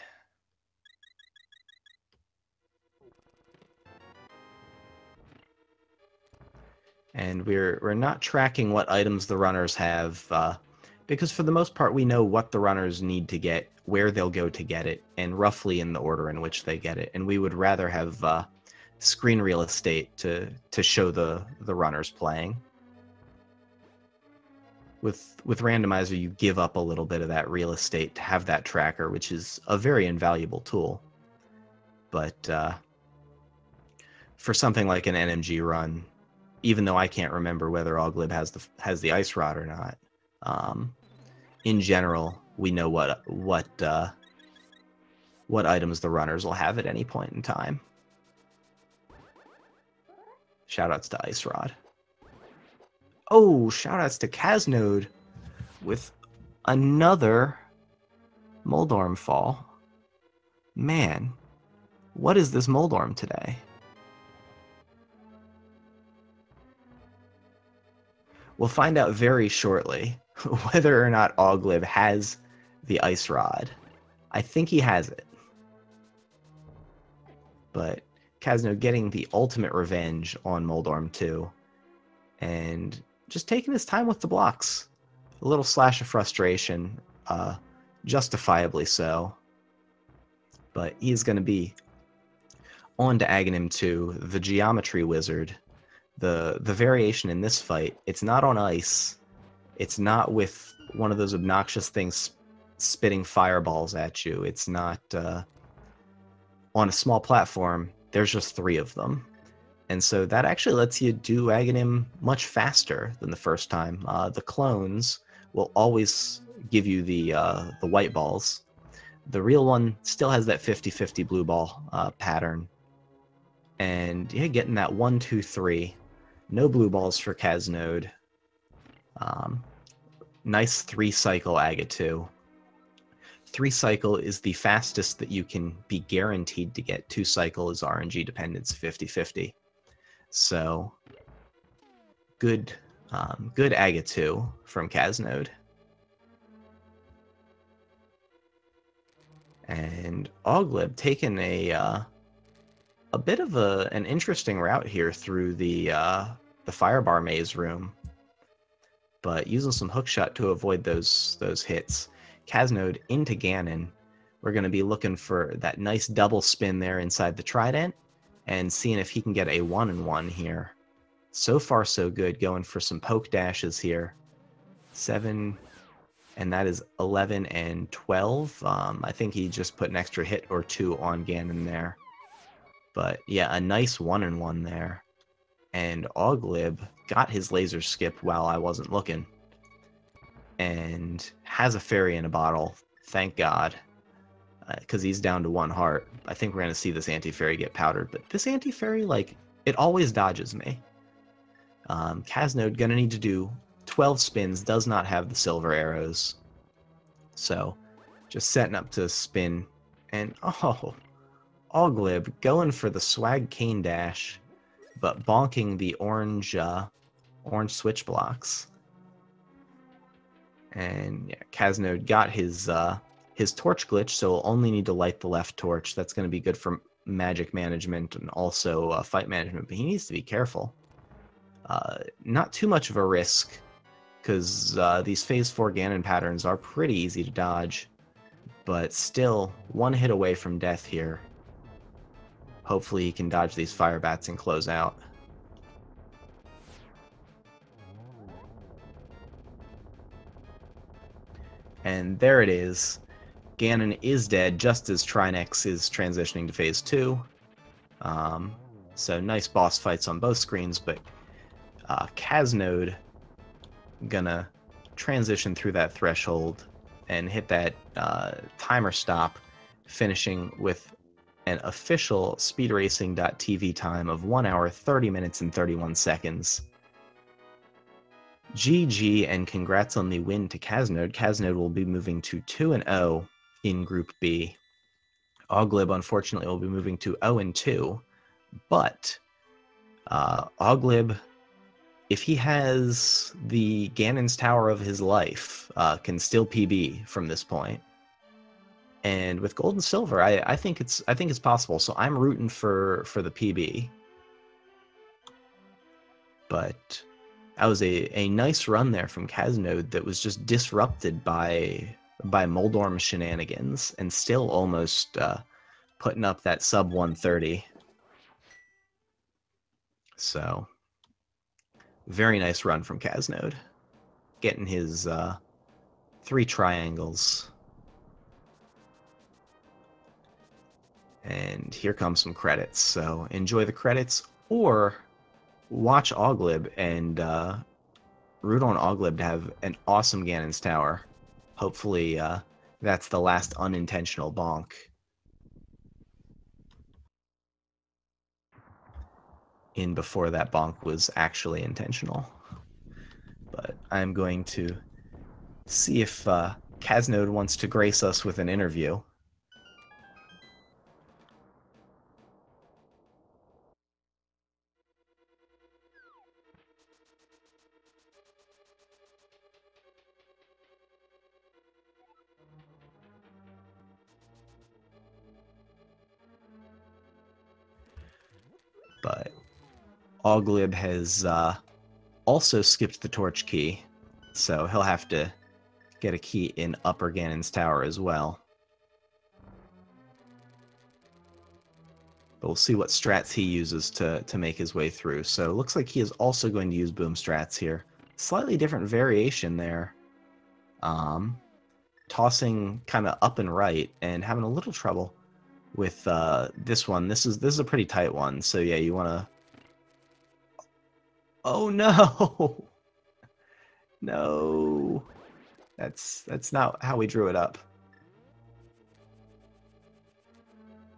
And we're not tracking what items the runners have, because for the most part we know what the runners need to get, where they'll go to get it, and roughly in the order in which they get it. And we would rather have screen real estate to show the runners playing. With randomizer, you give up a little bit of that real estate to have that tracker, which is a very invaluable tool. But for something like an NMG run, even though I can't remember whether Aweglib has the ice rod or not, in general, we know what items the runners will have at any point in time. Shoutouts to Ice Rod. Oh, shoutouts to caznode with another Moldorm fall. Man, what is this Moldorm today? We'll find out very shortly whether or not Aweglib has the Ice Rod. I think he has it. But caznode getting the ultimate revenge on Moldorm 2. And just taking his time with the blocks. A little slash of frustration, justifiably so. But he's going to be on to Aghanim 2, the Geometry Wizard. The variation in this fight, it's not on ice. It's not with one of those obnoxious things spitting fireballs at you. It's not on a small platform. There's just 3 of them. And so that actually lets you do Aghanim much faster than the first time. The clones will always give you the white balls. The real one still has that 50-50 blue ball pattern. And yeah, getting that 1, 2, 3. No blue balls for caznode. Nice 3-cycle Aga 2. 3-cycle is the fastest that you can be guaranteed to get. 2-cycle is RNG dependence 50-50. So good Aga 2 from caznode. And Aweglib taking a bit of an interesting route here through the Firebar Maze room, but using some hookshot to avoid those hits. Caznode into Ganon. We're going to be looking for that nice double spin there inside the Trident, and seeing if he can get a 1-and-1 here. So far, so good. Going for some poke dashes here. 7, and that is 11 and 12. I think he just put an extra hit or 2 on Ganon there. But yeah, a nice 1-and-1 there. And Aweglib got his laser skip while I wasn't looking. And has a fairy in a bottle. Thank God. Because he's down to 1 heart. I think we're going to see this anti-fairy get powdered. But this anti-fairy, like, it always dodges me. Caznode going to need to do 12 spins, does not have the silver arrows. So just setting up to spin. And oh, Aweglib going for the swag cane dash, but bonking the orange switch blocks. And yeah, caznode got his torch glitch, so we'll only need to light the left torch. That's going to be good for magic management and also fight management, but he needs to be careful. Not too much of a risk, because these Phase 4 Ganon patterns are pretty easy to dodge, but still one hit away from death here. Hopefully he can dodge these fire bats and close out. And there it is. Ganon is dead just as Trinex is transitioning to Phase 2. So nice boss fights on both screens, but caznode gonna transition through that threshold and hit that timer stop, finishing with an official speedracing.tv time of 1 hour, 30 minutes, and 31 seconds. GG, and congrats on the win to caznode. Caznode will be moving to 2-0 in Group B. Aweglib, unfortunately, will be moving to 0-2, but Aweglib, if he has the Ganon's Tower of his life, can still PB from this point. And with gold and silver, I think it's possible. So I'm rooting for the PB. But that was a nice run there from caznode that was just disrupted by Moldorm shenanigans, and still almost putting up that sub 130. So very nice run from caznode, getting his 3 triangles. And here comes some credits, so enjoy the credits, or watch Aweglib and root on Aweglib to have an awesome Ganon's Tower. Hopefully that's the last unintentional bonk. In before that bonk was actually intentional. But I'm going to see if caznode wants to grace us with an interview. But Aweglib has also skipped the torch key, so he'll have to get a key in Upper Ganon's Tower as well. But we'll see what strats he uses to make his way through. So it looks like he is also going to use boom strats here. Slightly different variation there. Tossing kind of up and right and having a little trouble with this one. This is a pretty tight one, so yeah, you want to... Oh no! No! That's not how we drew it up.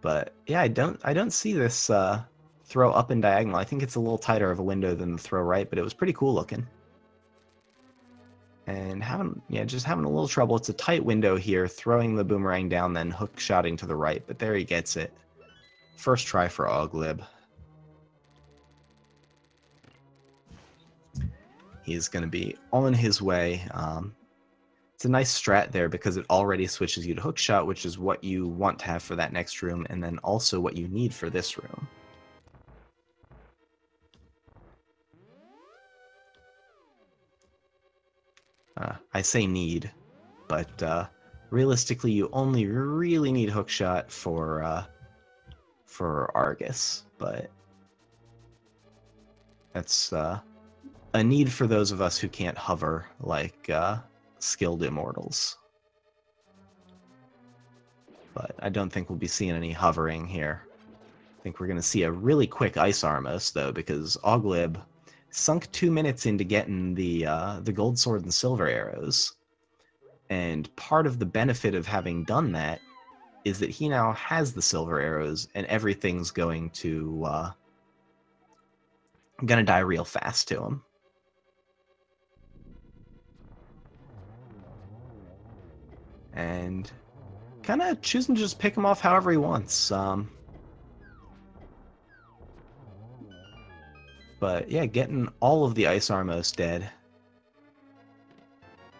But yeah, I don't see this throw up and diagonal. I think it's a little tighter of a window than the throw right, but it was pretty cool looking. And just having a little trouble. It's a tight window here, throwing the boomerang down, then hook shotting to the right. But there he gets it. First try for Aweglib. He's going to be on his way. It's a nice strat there because it already switches you to hookshot, which is what you want to have for that next room, and then also what you need for this room. I say need, but realistically, you only really need hookshot for Argus, but that's a need for those of us who can't hover like skilled immortals. But I don't think we'll be seeing any hovering here. I think we're going to see a really quick Ice Armos, though, because Aweglib sunk 2 minutes into getting the gold sword and silver arrows. And part of the benefit of having done that is that he now has the silver arrows, and everything's going to die real fast to him. and kind of choosing to just pick him off however he wants. But yeah, getting all of the Ice Armos dead.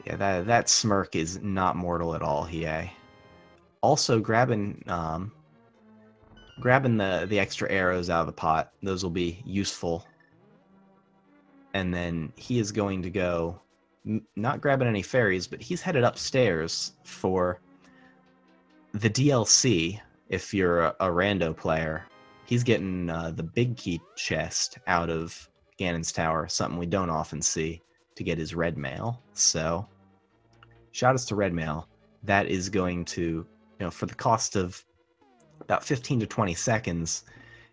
Yeah, that smirk is not mortal at all, Hiei. Also grabbing the extra arrows out of the pot. Those will be useful. And then he is going to go, not grabbing any fairies, but he's headed upstairs for the DLC. If you're a rando player, he's getting the big key chest out of Ganon's Tower, something we don't often see, to get his red mail. So, shout outs to red mail. That is going to, for the cost of about 15 to 20 seconds,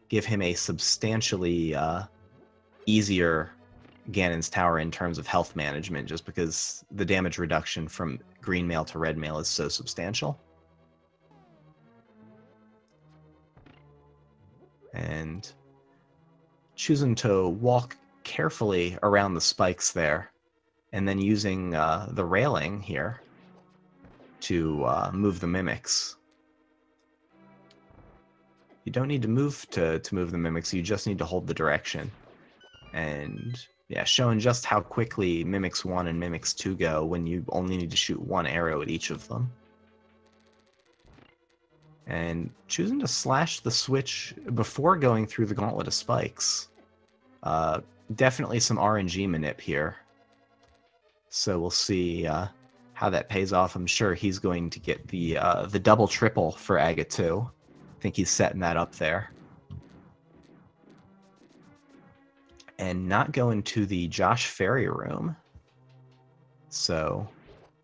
give him a substantially easier Ganon's Tower in terms of health management, just because the damage reduction from green mail to red mail is so substantial. And choosing to walk carefully around the spikes there, and then using the railing here to move the mimics. You don't need to move to move the mimics, you just need to hold the direction. And yeah, showing just how quickly Mimics 1 and Mimics 2 go when you only need to shoot one arrow at each of them. And choosing to slash the switch before going through the gauntlet of spikes. Definitely some RNG manip here. So we'll see how that pays off. I'm sure he's going to get the double triple for Aga 2. I think he's setting that up there. And not going to the Josh Ferry room. So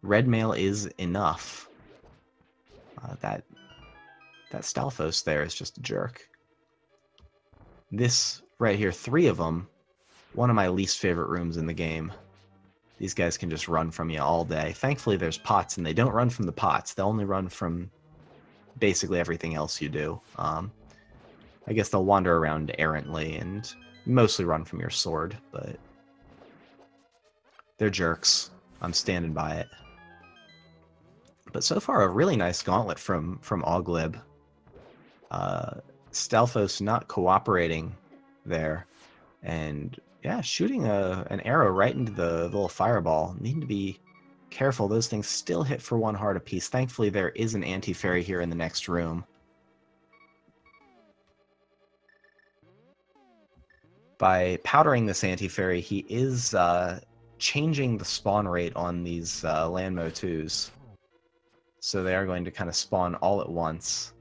red mail is enough. That Stalfos there is just a jerk. This right here, 3 of them, one of my least favorite rooms in the game. These guys can just run from you all day. Thankfully there's pots, and they don't run from the pots. They'll only run from basically everything else you do. I guess they'll wander around errantly and mostly run from your sword, but they're jerks. I'm standing by it. But so far, a really nice gauntlet from Aweglib. Stalfos not cooperating there, and yeah, shooting an arrow right into the little fireball. Need to be careful. Those things still hit for 1 heart apiece. Thankfully, there is an anti-fairy here in the next room. By powdering this anti-fairy, he is changing the spawn rate on these Landmo 2s. So they are going to kind of spawn all at once.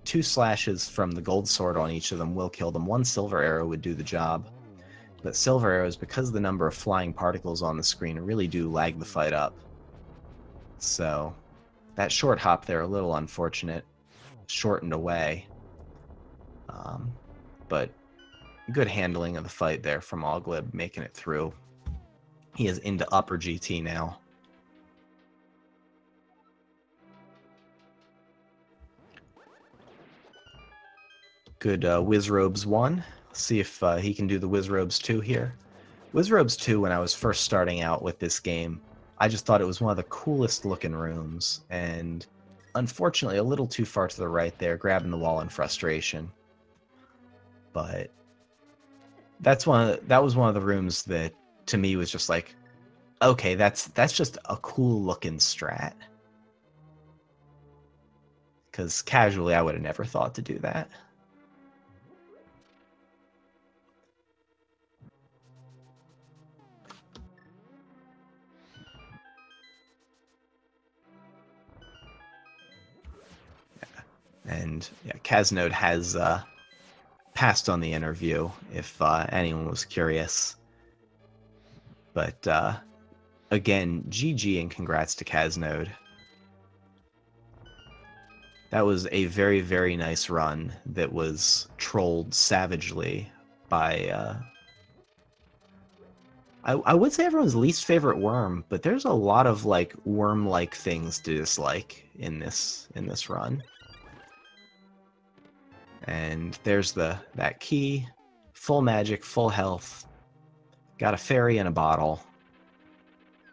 2 slashes from the gold sword on each of them will kill them. 1 silver arrow would do the job. But silver arrows, because of the number of flying particles on the screen, really do lag the fight up. So that short hop there, a little unfortunate. Shortened away. But good handling of the fight there from Aweglib, making it through. He is into upper GT now. Good Wizrobes 1. See if he can do the Wizrobes 2 here. Wizrobes 2, when I was first starting out with this game, I just thought it was one of the coolest looking rooms, and unfortunately a little too far to the right there, grabbing the wall in frustration. But that was one of the rooms that to me was just like, okay, that's just a cool looking strat. Because casually I would have never thought to do that. And yeah, caznode has passed on the interview, if anyone was curious. But again, GG and congrats to caznode. That was a very, very nice run that was trolled savagely by... I would say everyone's least favorite worm, but there's a lot of like worm-like things to dislike in this run. And there's that key, full magic, full health. Got a fairy in a bottle.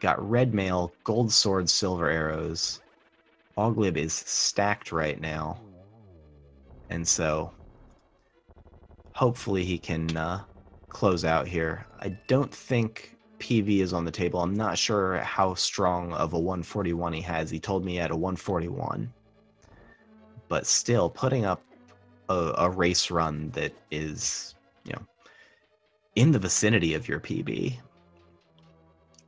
Got red mail, gold sword, silver arrows. Aweglib is stacked right now, and so hopefully he can close out here. I don't think PV is on the table. I'm not sure how strong of a 141 he has. He told me he had a 141. But still, putting up a race run that is, you know, in the vicinity of your PB,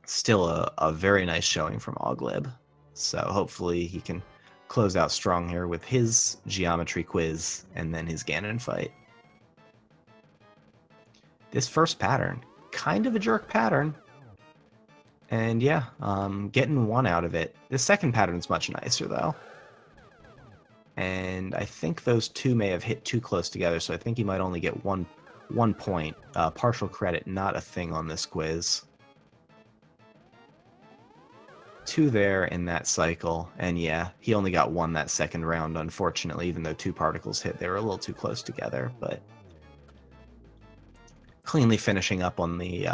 still a very nice showing from Aweglib. So hopefully he can close out strong here with his geometry quiz and then his Ganon fight. This first pattern, kind of a jerk pattern. And yeah, getting one out of it. The second pattern's much nicer though. And I think those two may have hit too close together, so I think he might only get one point. Partial credit, not a thing on this quiz. 2 there in that cycle, and yeah, he only got 1 that second round, unfortunately, even though 2 particles hit. They were a little too close together, but cleanly finishing up on the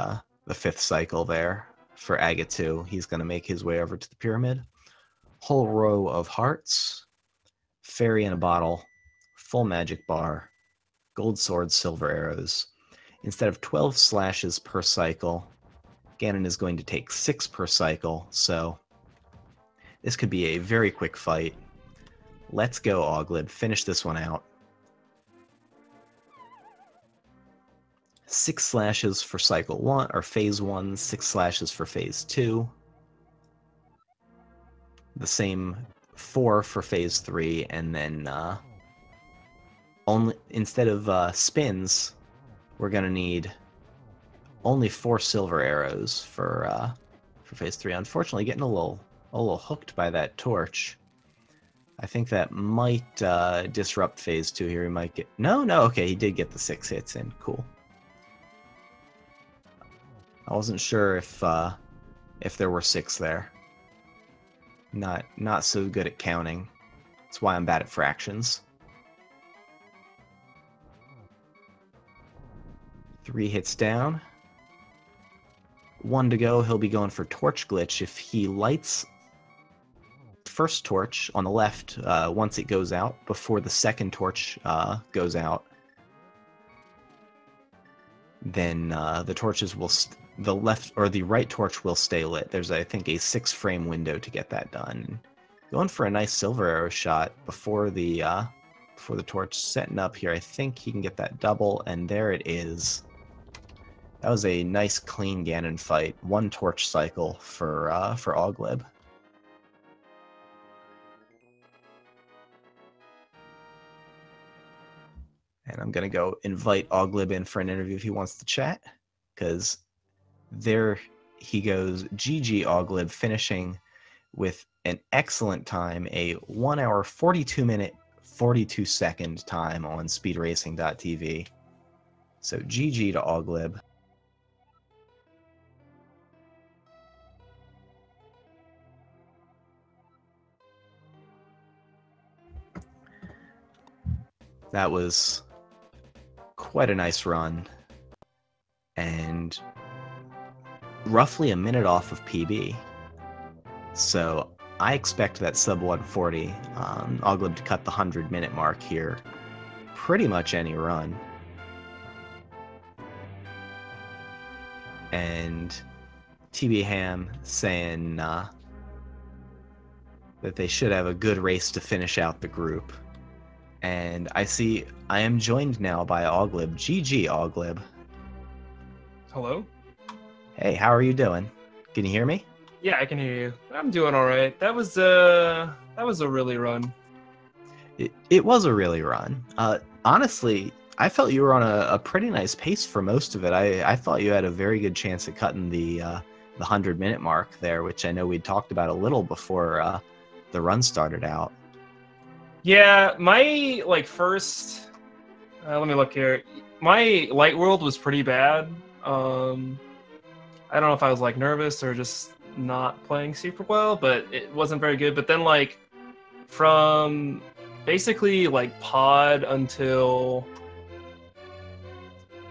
5th cycle there for Agatu. He's going to make his way over to the pyramid. Whole row of hearts, fairy in a bottle, full magic bar, gold swords, silver arrows. Instead of 12 slashes per cycle, Ganon is going to take 6 per cycle, so this could be a very quick fight. Let's go, Aweglib. Finish this one out. 6 slashes for cycle 1, or phase 1, 6 slashes for phase 2. The same 4 for phase 3, and then only instead of spins, we're gonna need only 4 silver arrows for phase 3. Unfortunately, getting a little hooked by that torch. I think that might disrupt phase 2 here. He might get no. Okay, he did get the 6 hits in. Cool. I wasn't sure if there were 6 there. Not so good at counting. That's why I'm bad at fractions. 3 hits down. 1 to go. He'll be going for torch glitch. If he lights first torch on the left once it goes out, before the second torch goes out, then the torches will the left or the right torch will stay lit. There's, I think, a 6-frame window to get that done. Going for a nice silver arrow shot before the torch setting up here. I think he can get that double, and there it is. That was a nice, clean Ganon fight. 1 torch cycle for Aweglib. And I'm gonna go invite Aweglib in for an interview if he wants to chat, because there he goes. GG Aweglib, finishing with an excellent time, a 1 hour 42 minute 42 second time on speedracing.tv. So GG to Aweglib. That was quite a nice run, and roughly a minute off of PB. So I expect that sub 140, Aweglib to cut the 100-minute mark here pretty much any run. And TB Ham saying that they should have a good race to finish out the group. And I see I am joined now by Aweglib. GG, Aweglib. Hello? Hey, how are you doing? Can you hear me? Yeah, I can hear you. I'm doing all right. That was a really run. It was a really run. Honestly, I felt you were on a pretty nice pace for most of it. I thought you had a very good chance at cutting the 100-minute mark there, which I know we'd talked about a little before the run started out. Yeah, my first. Let me look here. My light world was pretty bad. I don't know if I was nervous or just not playing super well, but it wasn't very good. But then from basically pod until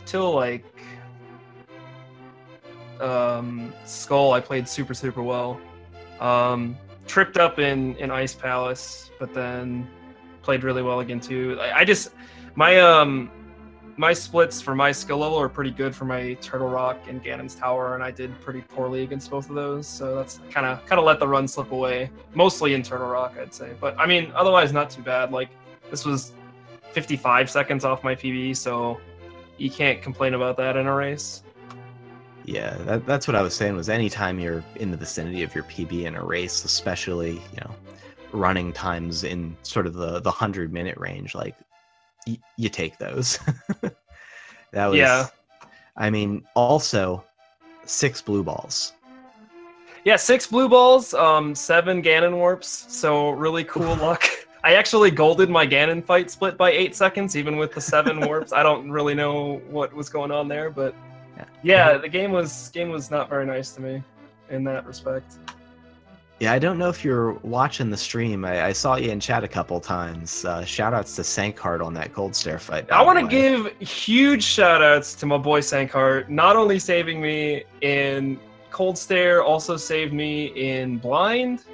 Skull, I played super well. tripped up in Ice Palace, but then played really well again too. I just my splits for my skill level are pretty good for my Turtle Rock and Ganon's Tower, and I did pretty poorly against both of those. So that's kind of let the run slip away, mostly in Turtle Rock, I'd say. But I mean, otherwise not too bad. Like this was 55 seconds off my PB, so you can't complain about that in a race. Yeah, that's what I was saying. Was anytime you're in the vicinity of your PB in a race, especially running times in sort of the 100-minute range, like you take those. That was, yeah. I mean, also 6 blue balls. Yeah, 6 blue balls, 7 Ganon warps. So really cool luck. I actually golded my Ganon fight split by 8 seconds, even with the 7 warps. I don't really know what was going on there, but yeah, the game was not very nice to me in that respect. Yeah, I don't know if you're watching the stream. I saw you in chat a couple times. Shout-outs to Sankheart on that Cold Stare fight. I want to give huge shout-outs to my boy Sankheart, not only saving me in Cold Stare, also saved me in Blind,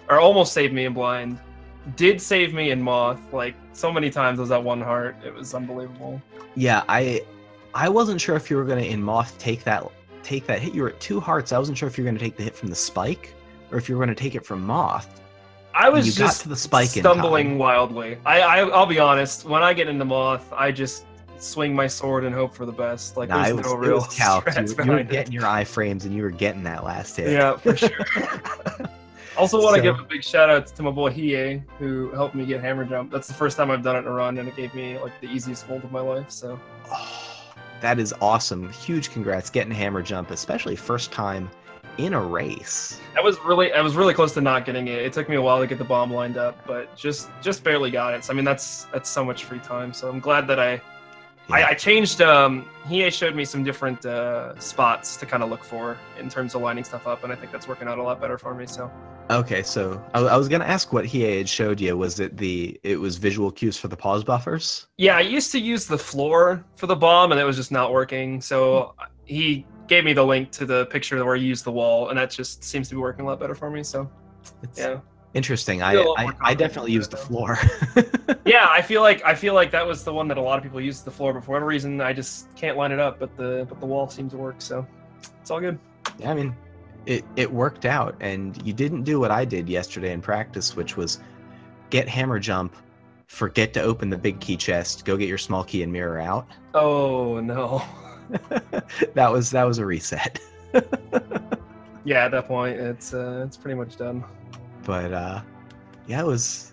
or almost saved me in Blind. Did save me in Moth, like so many times was that 1 heart. It was unbelievable. Yeah, I wasn't sure if you were going to in Moth take that hit. You were at 2 hearts. I wasn't sure if you were going to take the hit from the spike or if you were going to take it from Moth. I was just got to the spike stumbling wildly. I'll be honest. When I get into Moth, I just swing my sword and hope for the best. Like there's no real strats. You were getting your iframes and you were getting that last hit. Yeah, for sure. Also want to give a big shout out to my boy Hiei, who helped me get hammer jump. That's the first time I've done it in a run, and it gave me like the easiest mold of my life. So. That is awesome. Huge congrats getting hammer jump, especially first time in a race. I was really close to not getting it. It took me a while to get the bomb lined up, but just barely got it. So I mean that's so much free time. So I'm glad that I changed Hiei showed me some different spots to kind of look for in terms of lining stuff up, and I think that's working out a lot better for me. So okay, so I was gonna ask what Hiei had showed you. Was it was visual cues for the pause buffers? Yeah, I used to use the floor for the bomb, and it was just not working. So he gave me the link to the picture where he used the wall, and that just seems to be working a lot better for me. So yeah. Interesting. I definitely used the floor. Yeah, I feel like that was the one that a lot of people used the floor, but for whatever reason I just can't line it up. But the wall seemed to work, so it's all good. Yeah, I mean, it worked out, and you didn't do what I did yesterday in practice, which was get hammer jump, forget to open the big key chest, go get your small key and mirror out. Oh no. that was a reset. Yeah, at that point it's pretty much done. But yeah, it was.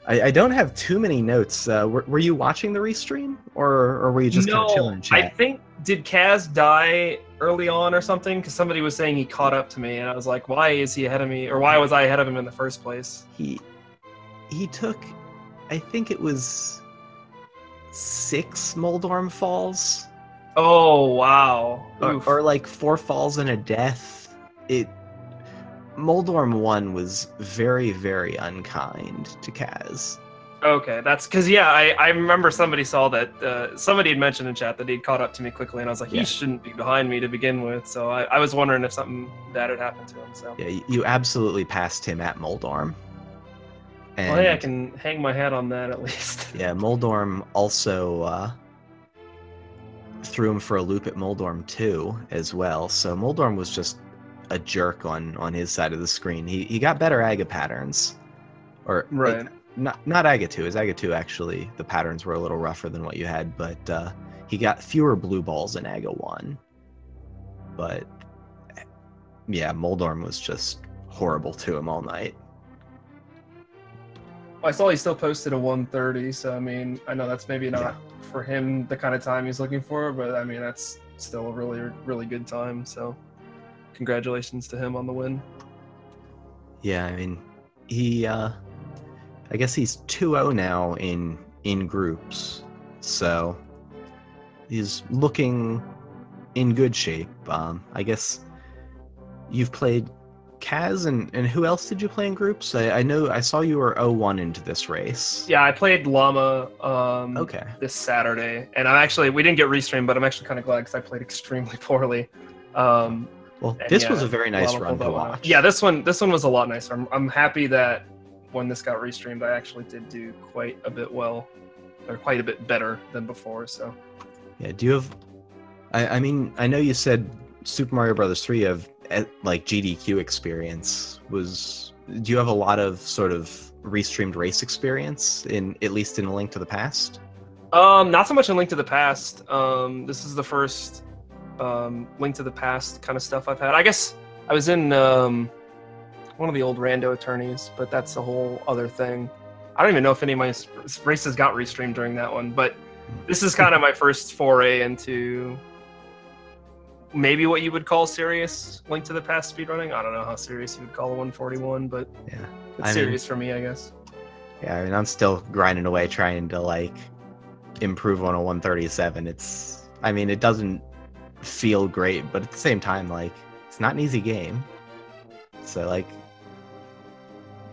I don't have too many notes. Were you watching the restream, or were you just kind of chilling in chat? I think, did Kaz die early on or something? Because somebody was saying he caught up to me, and I was like, why is he ahead of me, or why was I ahead of him in the first place? He took, I think it was 6 Moldorm falls. Oh wow! Or like 4 falls and a death. Moldorm 1 was very, very unkind to Kaz. Okay, that's because, yeah, I remember somebody saw that, somebody had mentioned in chat that he'd caught up to me quickly, and I was like, he shouldn't be behind me to begin with, so I was wondering if something bad had happened to him, so. Yeah, you absolutely passed him at Moldorm. And, well, hey, I can hang my hat on that at least. Yeah, Moldorm also threw him for a loop at Moldorm 2 as well, so Moldorm was just a jerk on his side of the screen. He got better Aga patterns, or right. Not Aga 2. His Aga 2 actually the patterns were a little rougher than what you had, but he got fewer blue balls in Aga 1. But yeah, Moldorm was just horrible to him all night. I saw he still posted a 130, so I mean, I know that's maybe not for him the kind of time he's looking for, but I mean that's still a really, really good time. So. Congratulations to him on the win. Yeah, I mean, he, I guess he's 2-0 now in groups, so he's looking in good shape. I guess you've played Kaz, and who else did you play in groups? I know I saw you were 0-1 into this race. Yeah, I played Llama this Saturday, and we didn't get restreamed, but I'm actually kind of glad because I played extremely poorly. Well, And this yeah, was a very a lot nice of run people to that went out. watch. Yeah, this one was a lot nicer. I'm happy that when this got restreamed, I actually did do quite a bit well, or quite a bit better than before. So Yeah, do you have... I mean, I know you said Super Mario Brothers 3 of like GDQ experience. Do you have a lot of sort of restreamed race experience at least in A Link to the Past? not so much in Link to the Past. This is the first Link to the Past kind of stuff I've had. I guess I was in one of the old rando attorneys, but that's a whole other thing. I don't even know if any of my races got restreamed during that one, but this is kind of my first foray into maybe what you would call serious Link to the Past speedrunning. I don't know how serious you would call a 141, but Yeah, it's serious for me, I guess. Yeah, I mean, I'm still grinding away trying to like improve on a 137. I mean, it doesn't feel great, but at the same time, like, it's not an easy game. So like,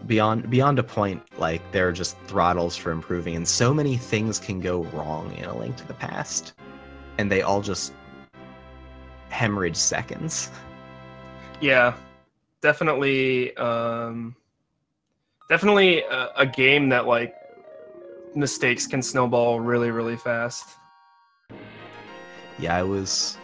beyond a point, like, there are just throttles for improving, and so many things can go wrong in A Link to the Past, and they all just hemorrhage seconds. Yeah, definitely. Definitely a game that like mistakes can snowball really, really fast. Yeah, I was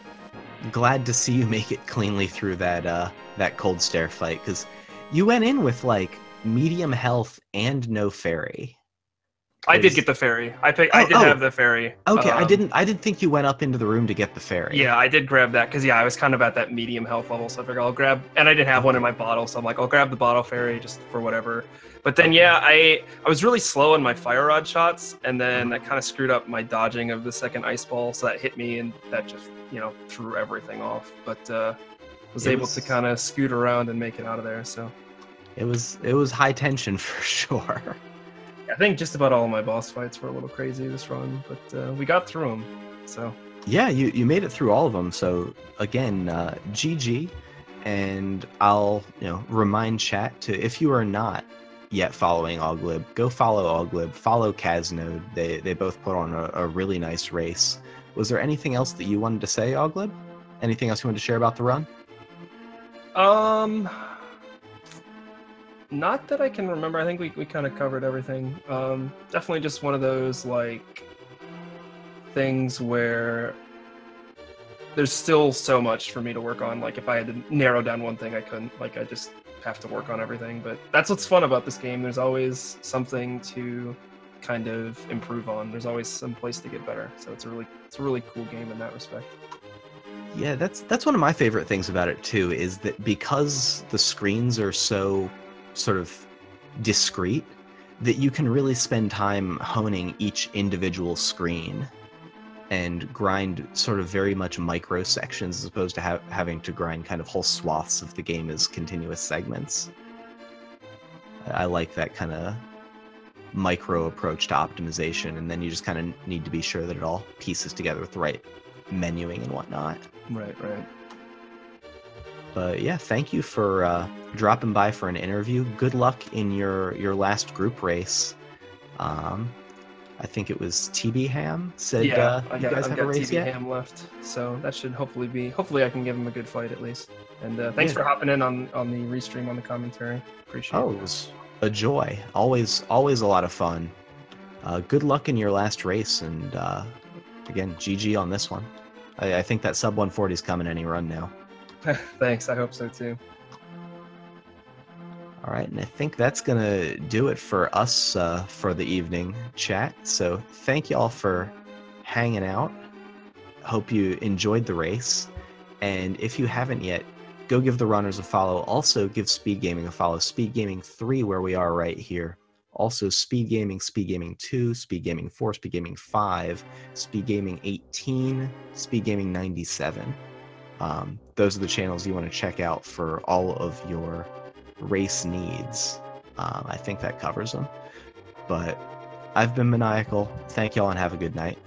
glad to see you make it cleanly through that cold stare fight, because you went in with like medium health and no fairy. I did get the fairy. I did have the fairy. Okay, I didn't think you went up into the room to get the fairy. Yeah, I did grab that because I was kind of at that medium health level, so I figured I'll grab, and I didn't have one in my bottle, so I'm like, I'll grab the bottle fairy just for whatever. But then I was really slow in my fire rod shots, and then that kind of screwed up my dodging of the second ice ball, so that hit me, and that just threw everything off. But was able to kind of scoot around and make it out of there. So it was high tension for sure. I think just about all of my boss fights were a little crazy this run, but we got through them. So yeah, you made it through all of them. So again, GG, and I'll remind chat to, if you are not yet following Aweglib, go follow Aweglib, follow caznode. They both put on a really nice race. Was there anything else that you wanted to say, Aweglib? Anything else you wanted to share about the run? Not that I can remember. I think we kind of covered everything. Definitely just one of those like things where there's still so much for me to work on. Like if I had to narrow down one thing, I couldn't. Like I just have to work on everything. But that's what's fun about this game. There's always something to kind of improve on. There's always some place to get better. So it's a really cool game in that respect. Yeah, that's one of my favorite things about it too, is that because the screens are so sort of discrete, that you can really spend time honing each individual screen and grind sort of very much micro sections as opposed to having to grind kind of whole swaths of the game as continuous segments. I like that kind of micro approach to optimization, and then you just kind of need to be sure that it all pieces together with the right menuing and whatnot. Right. But yeah, thank you for dropping by for an interview. Good luck in your last group race. I think it was TB Ham said you guys have a race TB yet? Ham left, so that should hopefully I can give him a good fight at least. And thanks for hopping in on the restream on the commentary. Appreciate it. It was a joy. Always a lot of fun. Good luck in your last race, and again, GG on this one. I think that sub 140 is coming any run now. Thanks, I hope so too. All right, and I think that's going to do it for us for the evening chat. So thank y'all for hanging out. Hope you enjoyed the race. And if you haven't yet, go give the runners a follow. Also, give Speed Gaming a follow. Speed Gaming 3, where we are right here. Also, Speed Gaming 2, Speed Gaming 4, Speed Gaming 5, Speed Gaming 18, Speed Gaming 97. Those are the channels you want to check out for all of your race needs. I think that covers them. But I've been Maniacal. Thank y'all and have a good night.